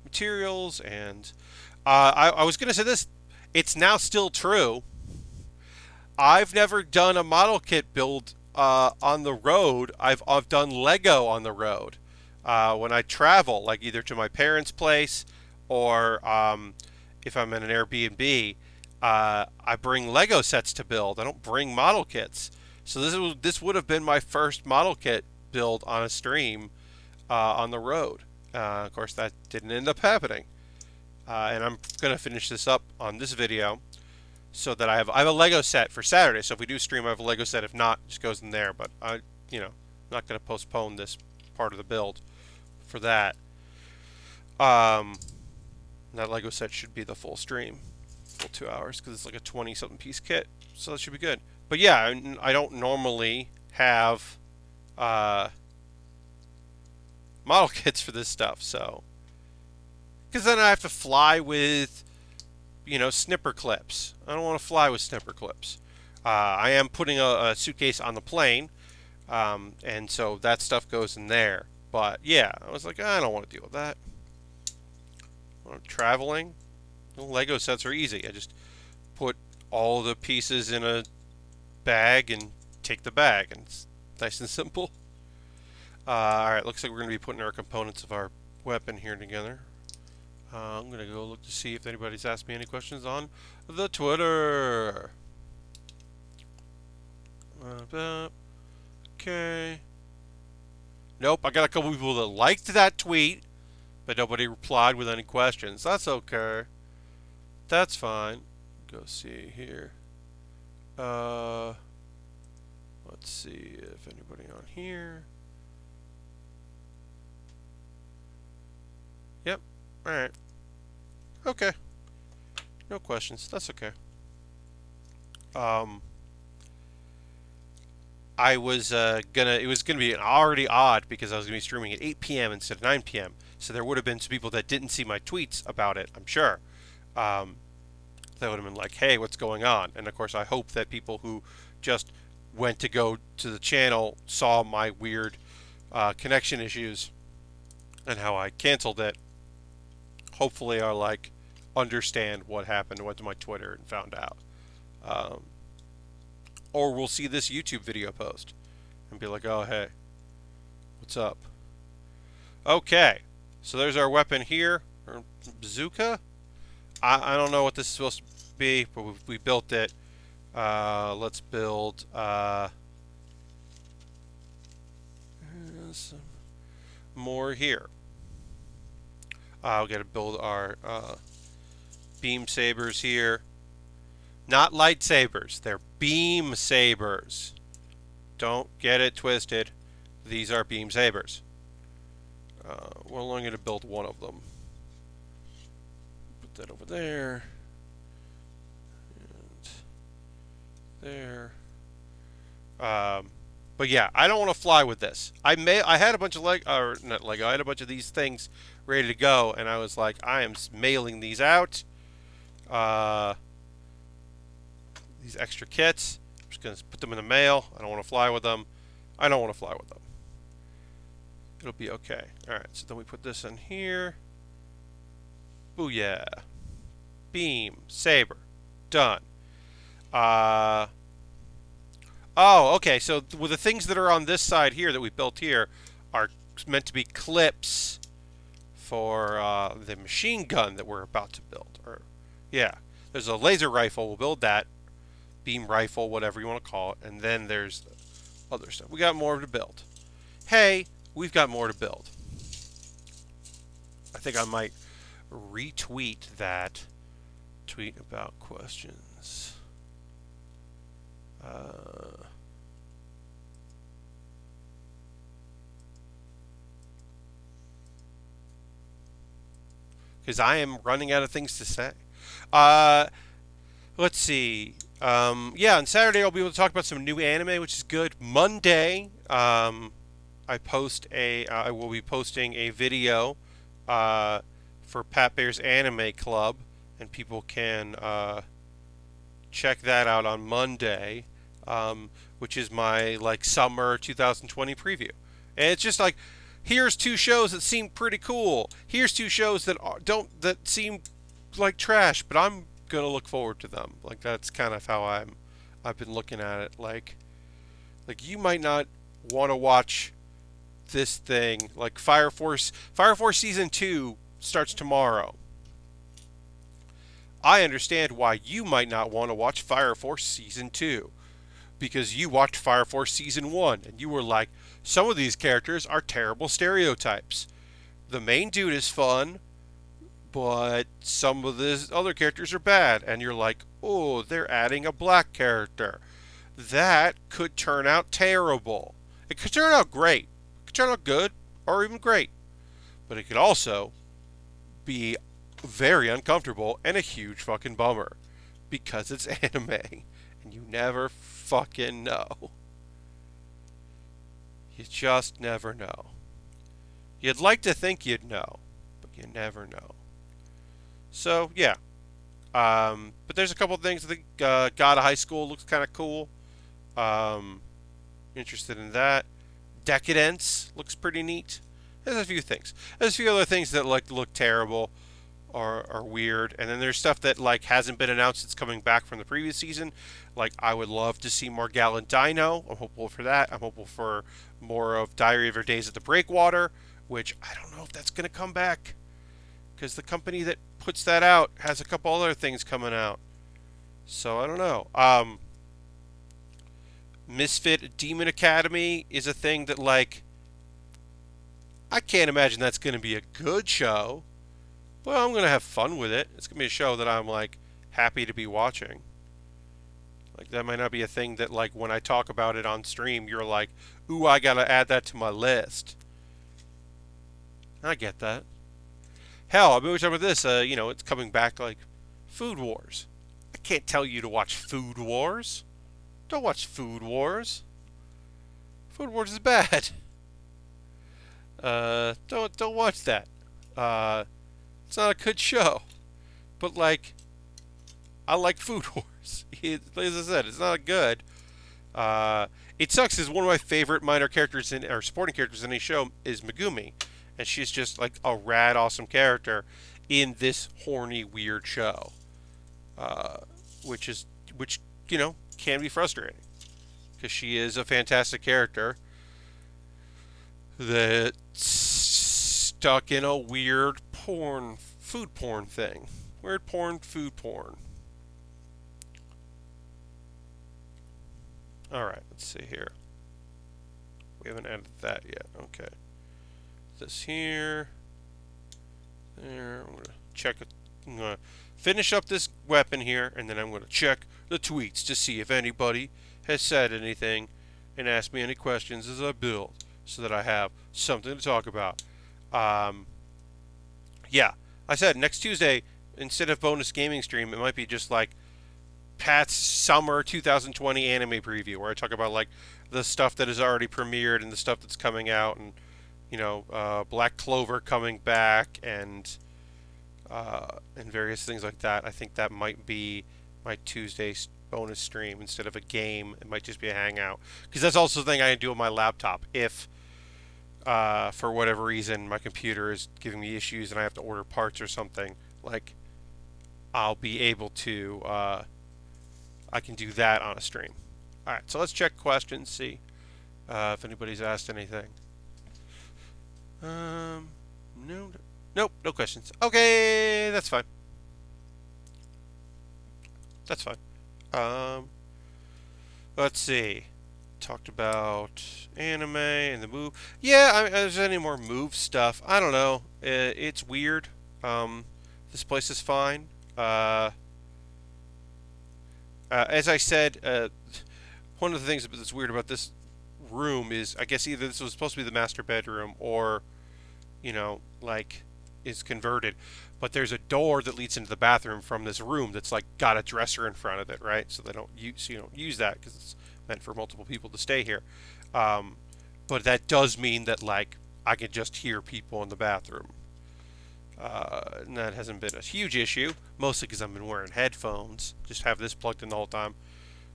[SPEAKER 1] materials, and I was going to say this. It's now still true. I've never done a model kit build on the road. I've done Lego on the road. When I travel, like either to my parents' place or if I'm in an Airbnb, I bring Lego sets to build. I don't bring model kits. So this would have been my first model kit build on a stream on the road. Of course, that didn't end up happening. and I'm gonna finish this up on this video so that I have a Lego set for Saturday. So if we do stream, I have a Lego set. If not, it just goes in there. But I'm not gonna postpone this part of the build for that. That Lego set should be the full stream, full 2 hours, because it's like a 20-something piece kit. So that should be good. But yeah, I don't normally have model kits for this stuff, so because then I have to fly with snipper clips. I don't want to fly with snipper clips. I am putting a suitcase on the plane, and so that stuff goes in there. But yeah, I was like, I don't want to deal with that. When I'm traveling, the Lego sets are easy. I just put all the pieces in a bag and take the bag, and it's nice and simple. Alright, looks like we're going to be putting our components of our weapon here together. I'm going to go look to see if anybody's asked me any questions on the Twitter. Okay. Nope, I got a couple people that liked that tweet, but nobody replied with any questions. That's okay. That's fine. Go see here. Let's see if anybody on here. Yep. Alright. Okay. No questions. That's okay. It was gonna be already odd because I was gonna be streaming at 8 p.m. instead of 9 p.m. So there would have been some people that didn't see my tweets about it, I'm sure. That would have been like, hey, what's going on? And of course I hope that people who just went to go to the channel saw my weird connection issues and how I canceled it. Hopefully are like understand what happened, went to my Twitter and found out. Or we'll see this YouTube video post and be like, oh hey, what's up? Okay, so there's our weapon here, or bazooka. I don't know what this is supposed to be, but we built it. Let's build some more here. We've got to build our beam sabers here. Not lightsabers, they're beam sabers. Don't get it twisted. These are beam sabers. We're only going to build one of them. Put that over there. And there. But yeah, I don't want to fly with this. I had a bunch of not Lego. I had a bunch of these things ready to go, and I was like, I am mailing these out. These extra kits. I'm just gonna put them in the mail. I don't want to fly with them. I don't want to fly with them. It'll be okay. All right. So then we put this in here. Booyah! Beam saber, done. Oh, okay, so with the things that are on this side here that we built here are meant to be clips for the machine gun that we're about to build. Or, yeah, there's a laser rifle. We'll build that. Beam rifle, whatever you want to call it. And then there's other stuff. We got more to build. Hey, we've got more to build. I think I might retweet that tweet about questions. Because I am running out of things to say. Let's see. Yeah, on Saturday I'll be able to talk about some new anime, which is good. Monday, I will be posting a video for Pat Bear's Anime Club, and people can check that out on Monday, which is my summer 2020 preview. And it's just like, here's 2 shows that seem pretty cool. Here's 2 shows that seem like trash, but I'm gonna look forward to them. That's kind of how I've been looking at it. Like you might not want to watch this thing. Like Fire Force season 2 starts tomorrow. I understand why you might not want to watch Fire Force season 2, because you watched Fire Force season 1 and you were like, some of these characters are terrible stereotypes. The main dude is fun, but some of the other characters are bad, and you're like, oh, they're adding a black character. That could turn out terrible. It could turn out great. It could turn out good or even great. But it could also be very uncomfortable and a huge fucking bummer because it's anime and you never fucking know. You just never know. You'd like to think you'd know, but you never know. So, yeah. But there's a couple of things. I think God of High School looks kind of cool. Interested in that. Decadence looks pretty neat. There's a few things. There's a few other things that like look terrible or are weird, and then there's stuff that like hasn't been announced. It's coming back from the previous season. Like I would love to see more Gallant Dino. I'm hopeful for that. I'm hopeful for more of Diary of Your Days at the Breakwater, which I don't know if that's gonna come back because the company that puts that out has a couple other things coming out. So I don't know. Misfit Demon Academy is a thing that like I can't imagine that's going to be a good show, but I'm going to have fun with it. It's going to be a show that I'm like happy to be watching. Like that might not be a thing that like when I talk about it on stream, you're like, "Ooh, I got to add that to my list." I get that. Hell, I mean, we're talking about this. It's coming back like Food Wars. I can't tell you to watch Food Wars. Don't watch Food Wars. Food Wars is bad. Don't watch that. It's not a good show. But like, I like Food Wars. As I said, it's not good. It sucks because one of my favorite minor characters or supporting characters in a show is Megumi, and she's just like a rad, awesome character in this horny, weird show. Which can be frustrating because she is a fantastic character that's stuck in a weird food porn thing. Weird porn, food porn. Alright, let's see here. We haven't added that yet. Okay. This here. There. I'm going to check it. I'm going to finish up this weapon here, and then I'm going to check the tweets to see if anybody has said anything and asked me any questions as I build so that I have something to talk about. Yeah, I said next Tuesday, instead of bonus gaming stream, it might be just like Pat's summer 2020 anime preview where I talk about like the stuff that is already premiered and the stuff that's coming out and Black Clover coming back and various things like that. I think that might be my Tuesday bonus stream instead of a game. It might just be a hangout because that's also the thing I can do on my laptop if for whatever reason my computer is giving me issues and I have to order parts or something. Like I'll be able to I can do that on a stream. Alright, so let's check questions, see if anybody's asked anything. Nope, no questions. Okay, that's fine. That's fine. Let's see. Talked about anime and the move. Yeah, if there's any more move stuff, I don't know. It's weird. This place is fine. As I said, one of the things that's weird about this room is, I guess either this was supposed to be the master bedroom or, is converted. But there's a door that leads into the bathroom from this room that's like got a dresser in front of it, right? So you don't use that because it's meant for multiple people to stay here. But that does mean that like I can just hear people in the bathroom. And that hasn't been a huge issue, mostly because I've been wearing headphones. Just have this plugged in the whole time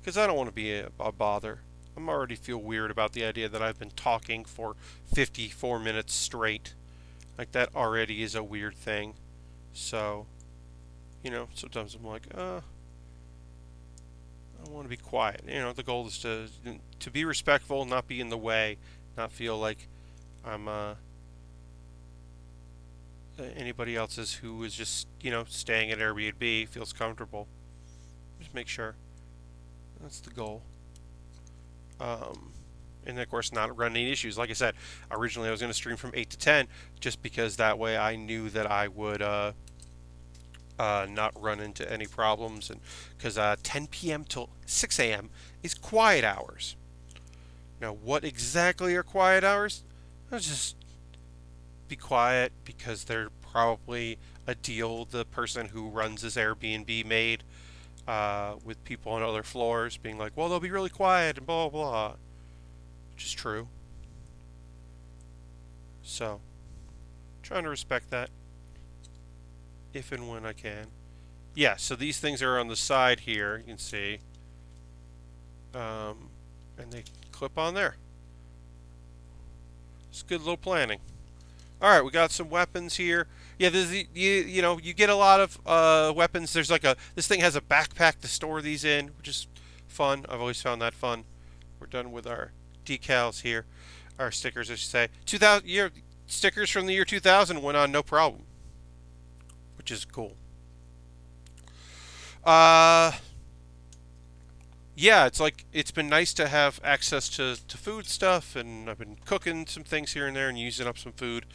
[SPEAKER 1] because I don't want to be a bother. I'm already feel weird about the idea that I've been talking for 54 minutes straight. Like that already is a weird thing. So, sometimes I'm like, I want to be quiet. The goal is to be respectful, not be in the way, not feel like I'm anybody else's who is just, staying at Airbnb feels comfortable. Just make sure. That's the goal. And of course not run any issues. Like I said, originally I was going to stream from 8 to 10 just because that way I knew that I would not run into any problems. And because 10 p.m. till 6 a.m. is quiet hours. Now, what exactly are quiet hours? Let's just be quiet because they're probably a deal the person who runs this Airbnb made with people on other floors being like, well, they'll be really quiet and blah, blah, blah, which is true. So, trying to respect that if and when I can. Yeah, so these things are on the side here, you can see. And they clip on there. It's good little planning. All right, we got some weapons here. Yeah, you get a lot of weapons. There's like this thing has a backpack to store these in, which is fun. I've always found that fun. We're done with our decals here, our stickers, I should say. 2000 year stickers from the year 2000 went on no problem, which is cool. Yeah, it's been nice to have access to food stuff, and I've been cooking some things here and there and using up some food.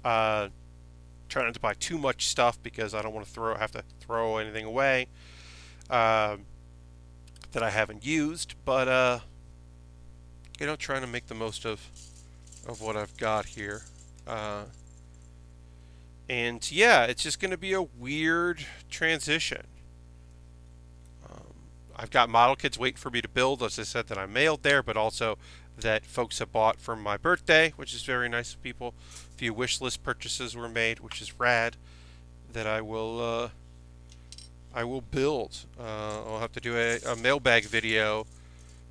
[SPEAKER 1] Uh, Trying not to buy too much stuff because I don't want to have to throw anything away that I haven't used. But trying to make the most of what I've got here. And yeah, it's just going to be a weird transition. I've got model kits waiting for me to build, as I said, that I mailed there, but also that folks have bought for my birthday, which is very nice of people. A few wish list purchases were made, which is rad. That I will build. I'll have to do a mailbag video,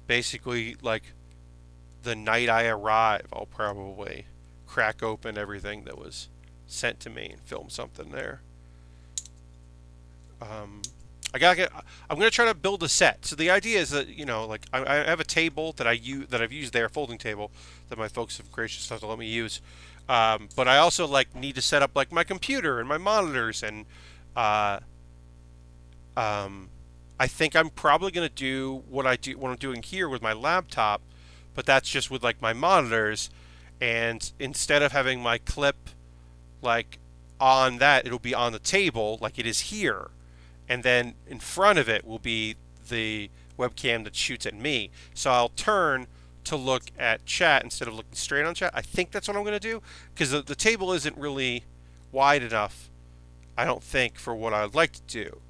[SPEAKER 1] basically like the night I arrive. I'll probably crack open everything that was sent to me and film something there. I'm gonna try to build a set. So the idea is that like I have a table that I've used there, a folding table that my folks have gracious enough to let me use. But I also need to set up like my computer and my monitors, and I think I'm probably gonna do what I'm doing here with my laptop, but that's just with like my monitors, and instead of having my clip like on that, it'll be on the table like it is here. And then in front of it will be the webcam that shoots at me. So I'll turn to look at chat instead of looking straight on chat. I think that's what I'm going to do, because the table isn't really wide enough, I don't think, for what I'd like to do.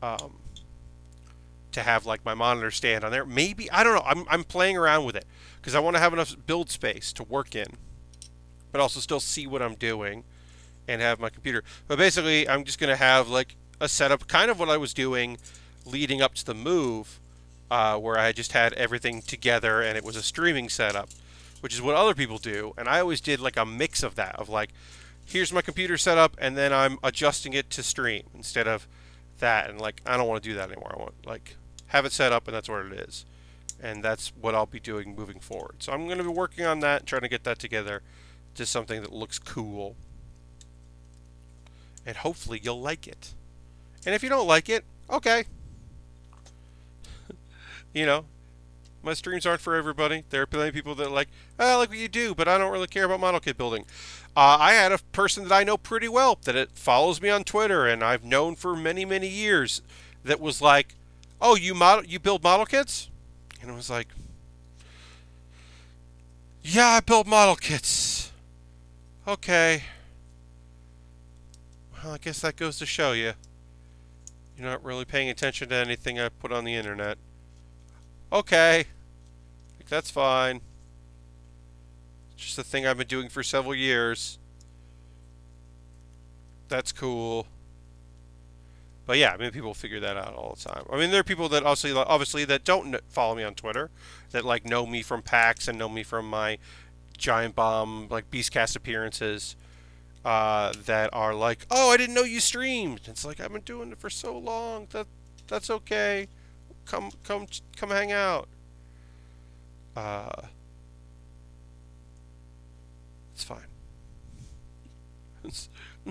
[SPEAKER 1] To have like my monitor stand on there. Maybe, I don't know. I'm playing around with it because I want to have enough build space to work in, but also still see what I'm doing and have my computer. But basically, I'm just going to have like a setup, kind of what I was doing leading up to the move, where I just had everything together and it was a streaming setup, which is what other people do. And I always did like a mix of that, of like, here's my computer setup and then I'm adjusting it to stream instead of that. And like, I don't want to do that anymore. I want like have it set up and that's what it is. And that's what I'll be doing moving forward. So I'm going to be working on that and trying to get that together to something that looks cool. And hopefully you'll like it. And if you don't like it, okay. My streams aren't for everybody. There are plenty of people that are like, I like what you do, but I don't really care about model kit building. I had a person that I know pretty well that it follows me on Twitter, and I've known for many, many years, that was like, oh, you build model kits? And I was like, yeah, I build model kits. Okay. Well, I guess that goes to show you. You're not really paying attention to anything I put on the internet. Okay. That's fine. It's just a thing I've been doing for several years. That's cool. But yeah, I mean, people figure that out all the time. I mean, there are people that also, obviously, that don't follow me on Twitter, that like know me from PAX and know me from my Giant Bomb, like Beastcast appearances. That are like, oh, I didn't know you streamed. It's like, I've been doing it for so long. That's okay. Come hang out. It's fine.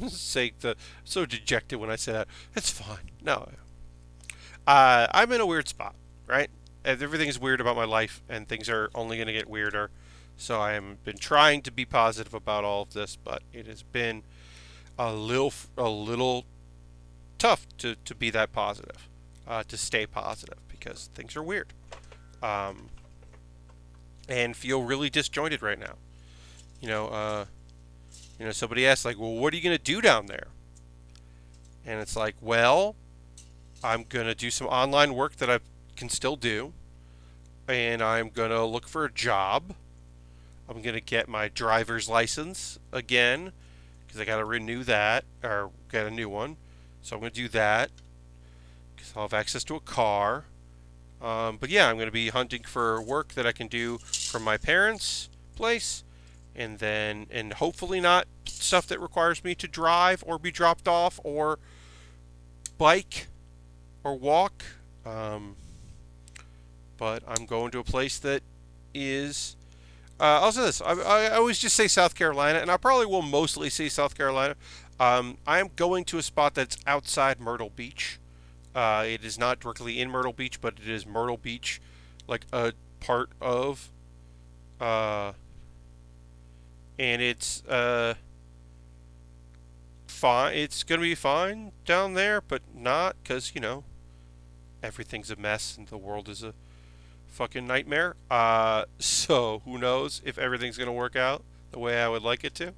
[SPEAKER 1] Sake, so dejected when I say that. It's fine. No, I'm in a weird spot, right? Everything is weird about my life, and things are only going to get weirder. So I have been trying to be positive about all of this, but it has been a little tough to be that positive, to stay positive, because things are weird, and feel really disjointed right now. You know, somebody asked, like, well, what are you going to do down there? And it's like, well, I'm going to do some online work that I can still do, and I'm going to look for a job. I'm going to get my driver's license again, because I got to renew that, or get a new one. So I'm going to do that, because I'll have access to a car. But yeah, I'm going to be hunting for work that I can do from my parents' place, and hopefully not stuff that requires me to drive or be dropped off or bike or walk. But I'm going to a place that is. I'll say this. I always just say South Carolina, and I probably will mostly say South Carolina. I am going to a spot that's outside Myrtle Beach. It is not directly in Myrtle Beach, but it is Myrtle Beach, like a part of. And it's fine. It's gonna be fine down there, but not, because everything's a mess and the world is a fucking nightmare. So who knows if everything's gonna work out the way I would like it to.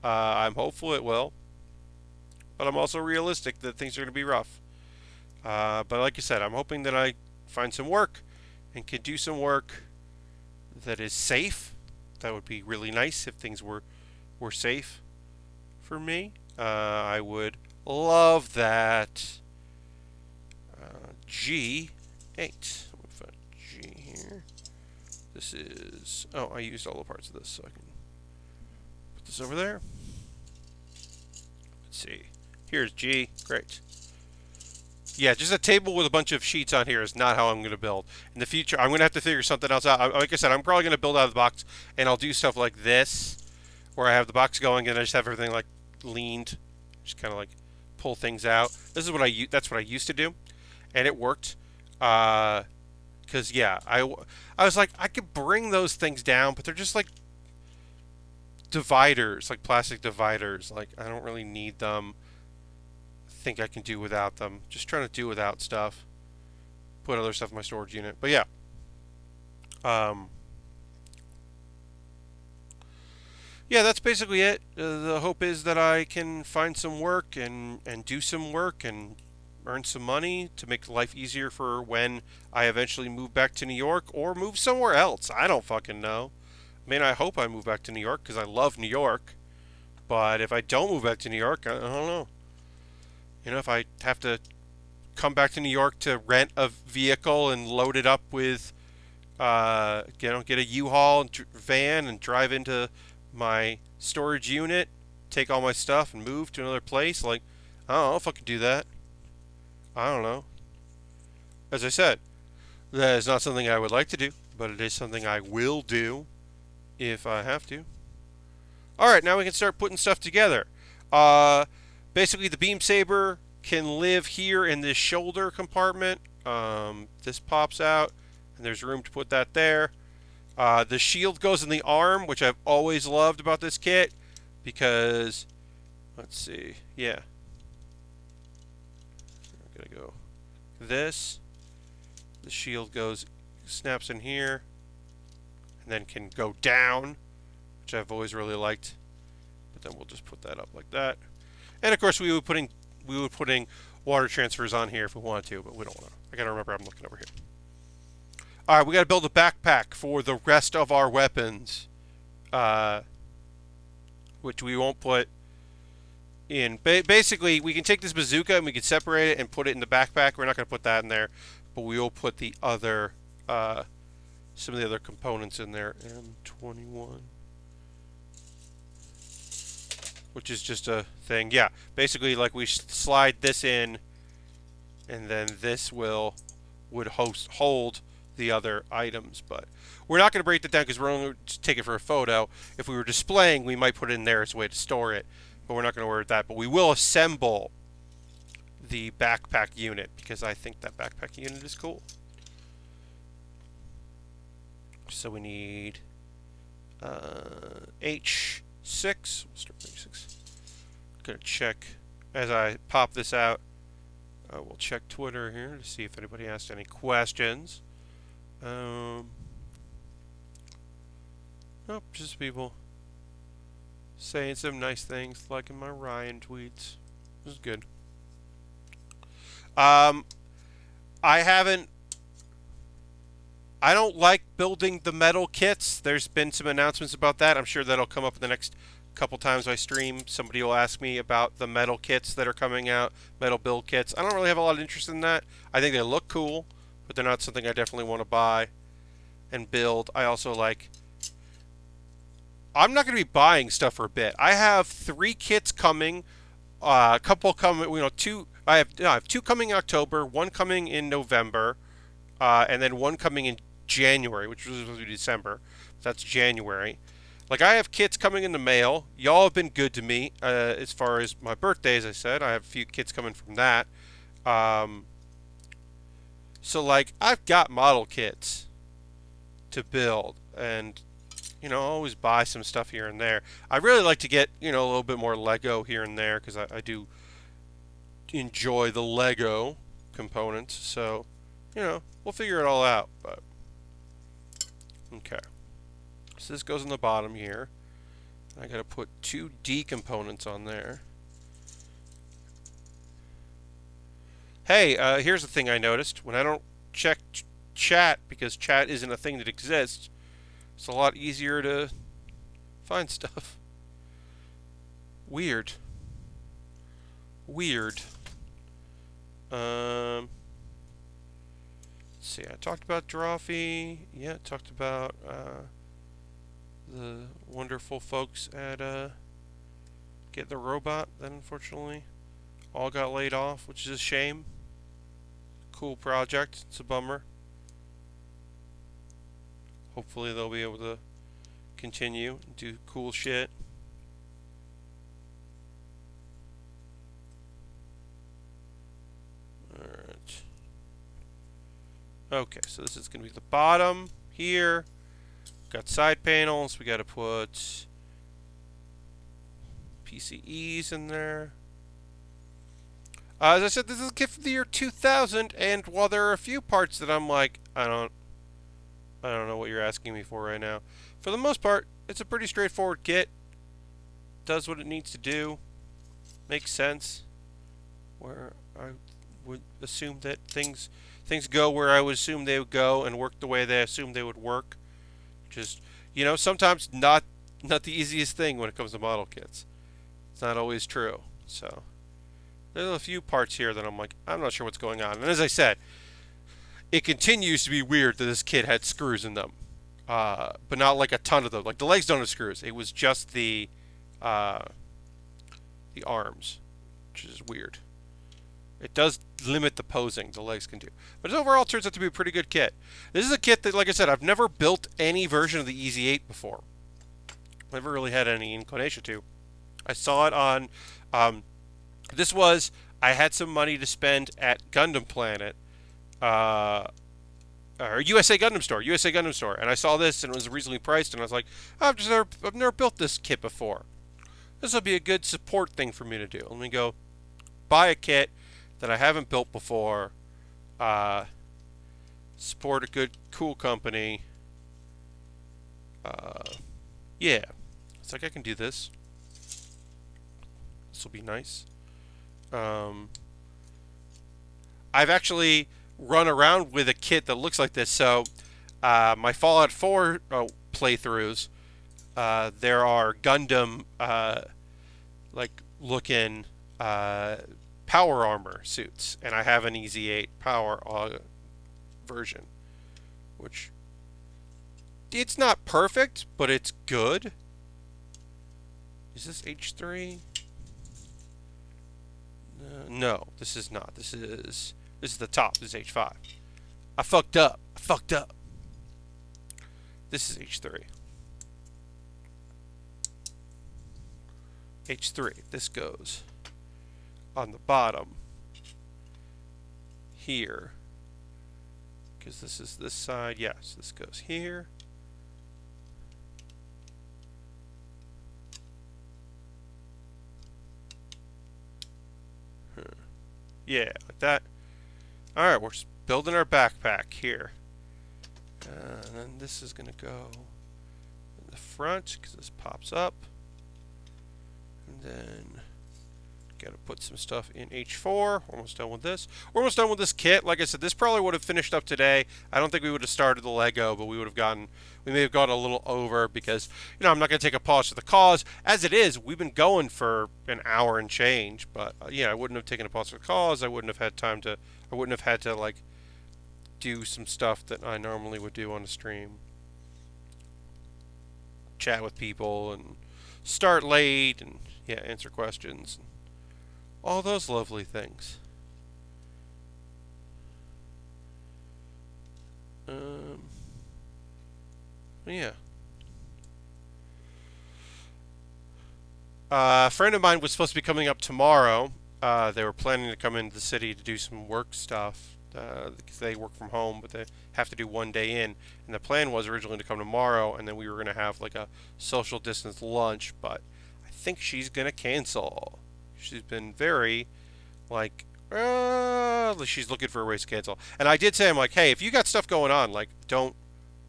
[SPEAKER 1] I'm hopeful it will, but I'm also realistic that things are gonna be rough. But like I said, I'm hoping that I find some work and can do some work that is safe. That would be really nice if things were safe for me. I would love that. G8. Let me find G here. This is. Oh, I used all the parts of this, so I can put this over there. Let's see. Here's G. Great. Yeah, just a table with a bunch of sheets on here is not how I'm going to build. In the future, I'm going to have to figure something else out. Like I said, I'm probably going to build out of the box, and I'll do stuff like this, where I have the box going, and I just have everything like leaned, just kind of like pull things out. This is what that's what I used to do, and it worked. Because yeah, I was like, I could bring those things down, but they're just like dividers, like plastic dividers. Like, I don't really need them. Think I can do without them. Just trying to do without stuff. Put other stuff in my storage unit. But yeah. Yeah, that's basically it. The hope is that I can find some work and do some work and earn some money to make life easier for when I eventually move back to New York or move somewhere else. I don't fucking know. I mean, I hope I move back to New York because I love New York. But if I don't move back to New York, I don't know. If I have to come back to New York to rent a vehicle and load it up with, get a U-Haul van and drive into my storage unit, take all my stuff and move to another place, like, I don't know if I could do that. I don't know. As I said, that is not something I would like to do, but it is something I will do if I have to. Alright, now we can start putting stuff together. Basically, the beam saber can live here in this shoulder compartment. This pops out, and there's room to put that there. The shield goes in the arm, which I've always loved about this kit, because, let's see, yeah. I'm gonna go this. The shield snaps in here, and then can go down, which I've always really liked. But then we'll just put that up like that. And of course, we would putting water transfers on here if we wanted to, but we don't want to. I gotta remember I'm looking over here. All right, we gotta build a backpack for the rest of our weapons, which we won't put in. Basically, we can take this bazooka and we can separate it and put it in the backpack. We're not gonna put that in there, but we will put the other, some of the other components in there. M21. Which is just a thing. Yeah, basically, like, we slide this in, and then this would hold the other items. But we're not going to break that down because we're only going to take it for a photo. If we were displaying, we might put it in there as a way to store it, but we're not going to worry about that. But we will assemble the backpack unit because I think that backpack unit is cool. So we need H6. We'll start with H6. Gonna check as I pop this out. We'll check Twitter here to see if anybody asked any questions. Nope, just people saying some nice things, liking my Ryan tweets. This is good. I haven't. I don't like building the metal kits. There's been some announcements about that. I'm sure that'll come up in the next couple times I stream. Somebody will ask me about the metal kits that are coming out, metal build kits. I don't really have a lot of interest in that. I think they look cool, but they're not something I definitely want to buy and build. I also like. I'm not going to be buying stuff for a bit. I have 3 kits coming. A couple coming. Two. I have 2 coming in October. 1 coming in November. And then 1 coming in January, which was supposed to be December. That's January. Like, I have kits coming in the mail. Y'all have been good to me as far as my birthday, as I said. I have a few kits coming from that. So, like, I've got model kits to build. And, I'll always buy some stuff here and there. I really like to get, a little bit more Lego here and there because I do enjoy the Lego components. So, we'll figure it all out. But okay. So this goes on the bottom here. I gotta put 2 D components on there. Hey, here's the thing I noticed. When I don't check chat, because chat isn't a thing that exists, it's a lot easier to find stuff. Weird. Weird. Let's see, I talked about Drawfee. Yeah, talked about the wonderful folks at Get the Robot that unfortunately all got laid off, which is a shame. Cool project. It's a bummer. Hopefully they'll be able to continue and do cool shit. Alright. Okay, so this is going to be the bottom here. Got side panels. We got to put PCEs in there. As I said, this is a kit from the year 2000, and while there are a few parts that I'm like, I don't know what you're asking me for right now. For the most part, it's a pretty straightforward kit. Does what it needs to do. Makes sense. Where I would assume that things go where I would assume they would go and work the way they assumed they would work. Just, sometimes not the easiest thing when it comes to model kits. It's not always true. So there's a few parts here that I'm like, I'm not sure what's going on. And as I said, it continues to be weird that this kit had screws in them. But not like a ton of them. Like the legs don't have screws. It was just the arms, which is weird. It does limit the posing the legs can do. But it overall turns out to be a pretty good kit. This is a kit that, like I said, I've never built any version of the Ez8 before. Never really had any inclination to. I saw it on... I had some money to spend at Gundam Planet. Or USA Gundam Store. And I saw this and it was reasonably priced. And I was like, I've never built this kit before. This will be a good support thing for me to do. Let me go buy a kit that I haven't built before, support a good, cool company. Yeah, it's like I can do this. This will be nice. I've actually run around with a kit that looks like this. So, my Fallout 4 playthroughs, there are Gundam, looking, power armor suits, and I have an Ez8 power version, which it's not perfect, but it's good. Is this H3? No, this is not. This is the top. This is H5. I fucked up. This is H3. H3. This goes on the bottom here, because this is this side. Yes, this goes here. Yeah, like that. Alright, we're building our backpack here. And then this is going to go in the front because this pops up. And then got to put some stuff in H4. We're almost done with this. We're almost done with this kit. Like I said, this probably would have finished up today. I don't think we would have started the Lego, but we may have gone a little over because, I'm not going to take a pause for the cause. As it is, we've been going for an hour and change, but I wouldn't have taken a pause for the cause. I wouldn't have had to like do some stuff that I normally would do on a stream. Chat with people and start late and answer questions. All those lovely things. Yeah. A friend of mine was supposed to be coming up tomorrow. They were planning to come into the city to do some work stuff because they work from home, but they have to do one day in. And the plan was originally to come tomorrow, and then we were going to have like a social distance lunch. But I think she's going to cancel. She's been very like she's looking for a ways to cancel. And I did say, I'm like, hey, if you got stuff going on, like, don't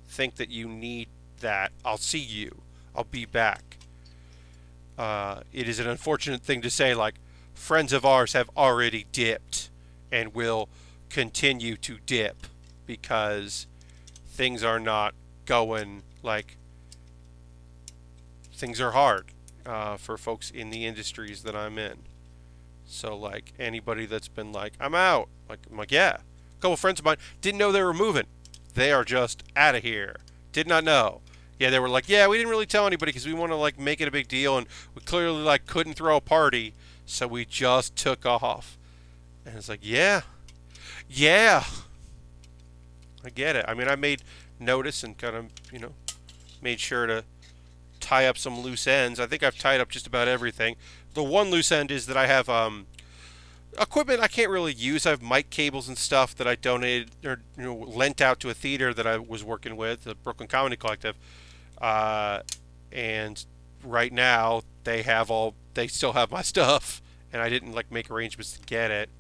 [SPEAKER 1] think that you need that. I'll see you. I'll be back. It is an unfortunate thing to say, like, friends of ours have already dipped and will continue to dip because things are not going, like, things are hard for folks in the industries that I'm in. So, like, anybody that's been like, I'm out, I'm like, yeah. A couple friends of mine didn't know they were moving. They are just out of here. Did not know. Yeah, they were like, yeah, we didn't really tell anybody because we want to, like, make it a big deal, and we clearly, like, couldn't throw a party, so we just took off. And it's like, yeah. I get it. I mean, I made notice and kind of, made sure to tie up some loose ends. I think I've tied up just about everything. The one loose end is that I have equipment I can't really use. I have mic cables and stuff that I donated or lent out to a theater that I was working with, the Brooklyn Comedy Collective. And right now they still have my stuff, and I didn't like make arrangements to get it.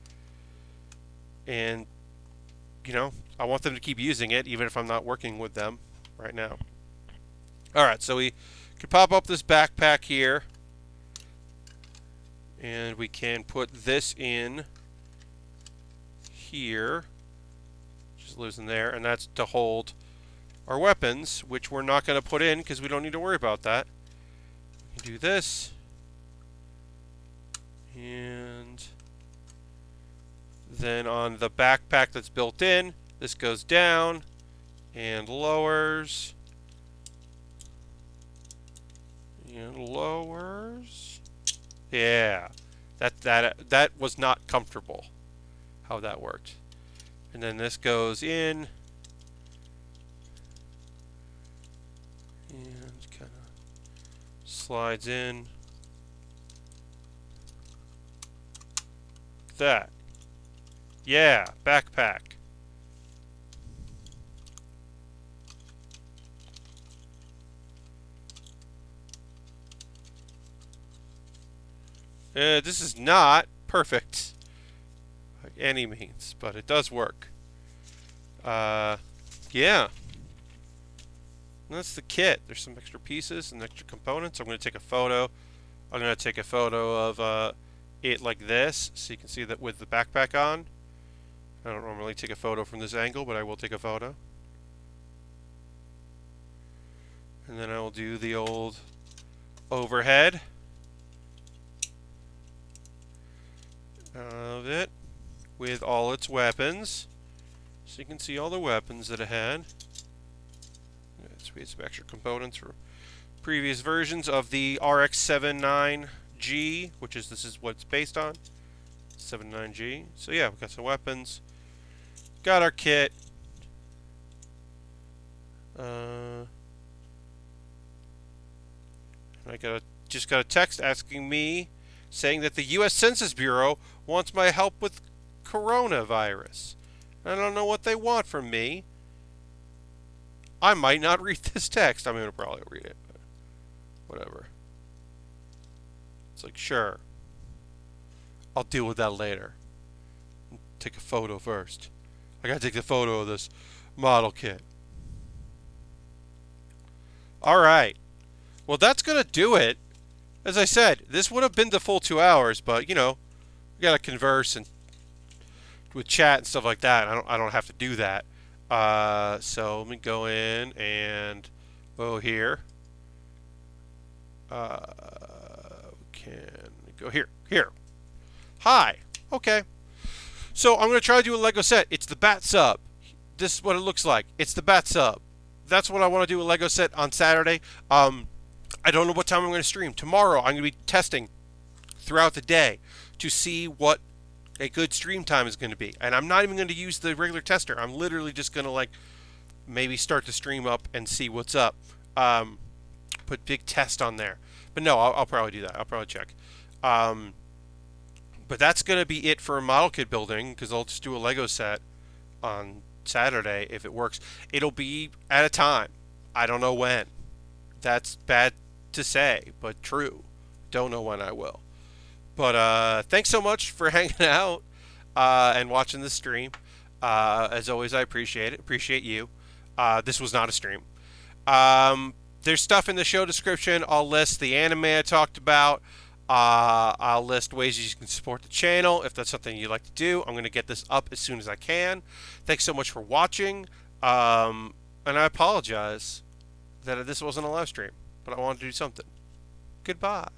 [SPEAKER 1] And I want them to keep using it even if I'm not working with them right now. All right, so we can pop up this backpack here. And we can put this in here. Just lives in there. And that's to hold our weapons, which we're not going to put in because we don't need to worry about that. We can do this. And then on the backpack that's built in, this goes down and lowers. And lowers. Yeah, that was not comfortable how that worked. And then this goes in and kind of slides in. That. Yeah, backpack. This is not perfect by any means, but it does work. Yeah. That's the kit. There's some extra pieces and extra components. I'm going to take a photo. I'm going to take a photo of it like this, so you can see that with the backpack on. I don't normally take a photo from this angle, but I will take a photo. And then I will do the old overhead of it with all its weapons, so you can see all the weapons that it had. So we had some extra components for previous versions of the RX-79G, which is this is what it's based on, 79G. So yeah, we've got some weapons, got our kit. I just got a text asking me, saying that the U.S. Census Bureau wants my help with coronavirus. I don't know what they want from me. I might not read this text. I'm going to probably read it, but whatever. It's like, sure, I'll deal with that later. take a photo first. I gotta take the photo of this model kit. Alright. Well, that's gonna do it. As I said, this would have been the full 2 hours, but you know, we gotta converse and with chat and stuff like that. I don't have to do that. So let me go in and go here. Can go here. Here. Hi. Okay. So I'm gonna try to do a Lego set. It's the Bat Sub. This is what it looks like. It's the Bat Sub. That's what I want to do a Lego set on Saturday. I don't know what time I'm going to stream. Tomorrow I'm going to be testing throughout the day to see what a good stream time is going to be. And I'm not even going to use the regular tester. I'm literally just going to like maybe start the stream up and see what's up. Put big test on there. But no, I'll probably do that. I'll probably check. But that's going to be it for a model kit building because I'll just do a Lego set on Saturday if it works. It'll be at a time. I don't know when. That's bad to say, but true. Don't know when I will. But thanks so much for hanging out and watching the stream. As always, I appreciate it. Appreciate you. This was not a stream. There's stuff in the show description. I'll list the anime I talked about. I'll list ways you can support the channel if that's something you'd like to do. I'm going to get this up as soon as I can. Thanks so much for watching. And I apologize that this wasn't a live stream, but I wanted to do something. Goodbye.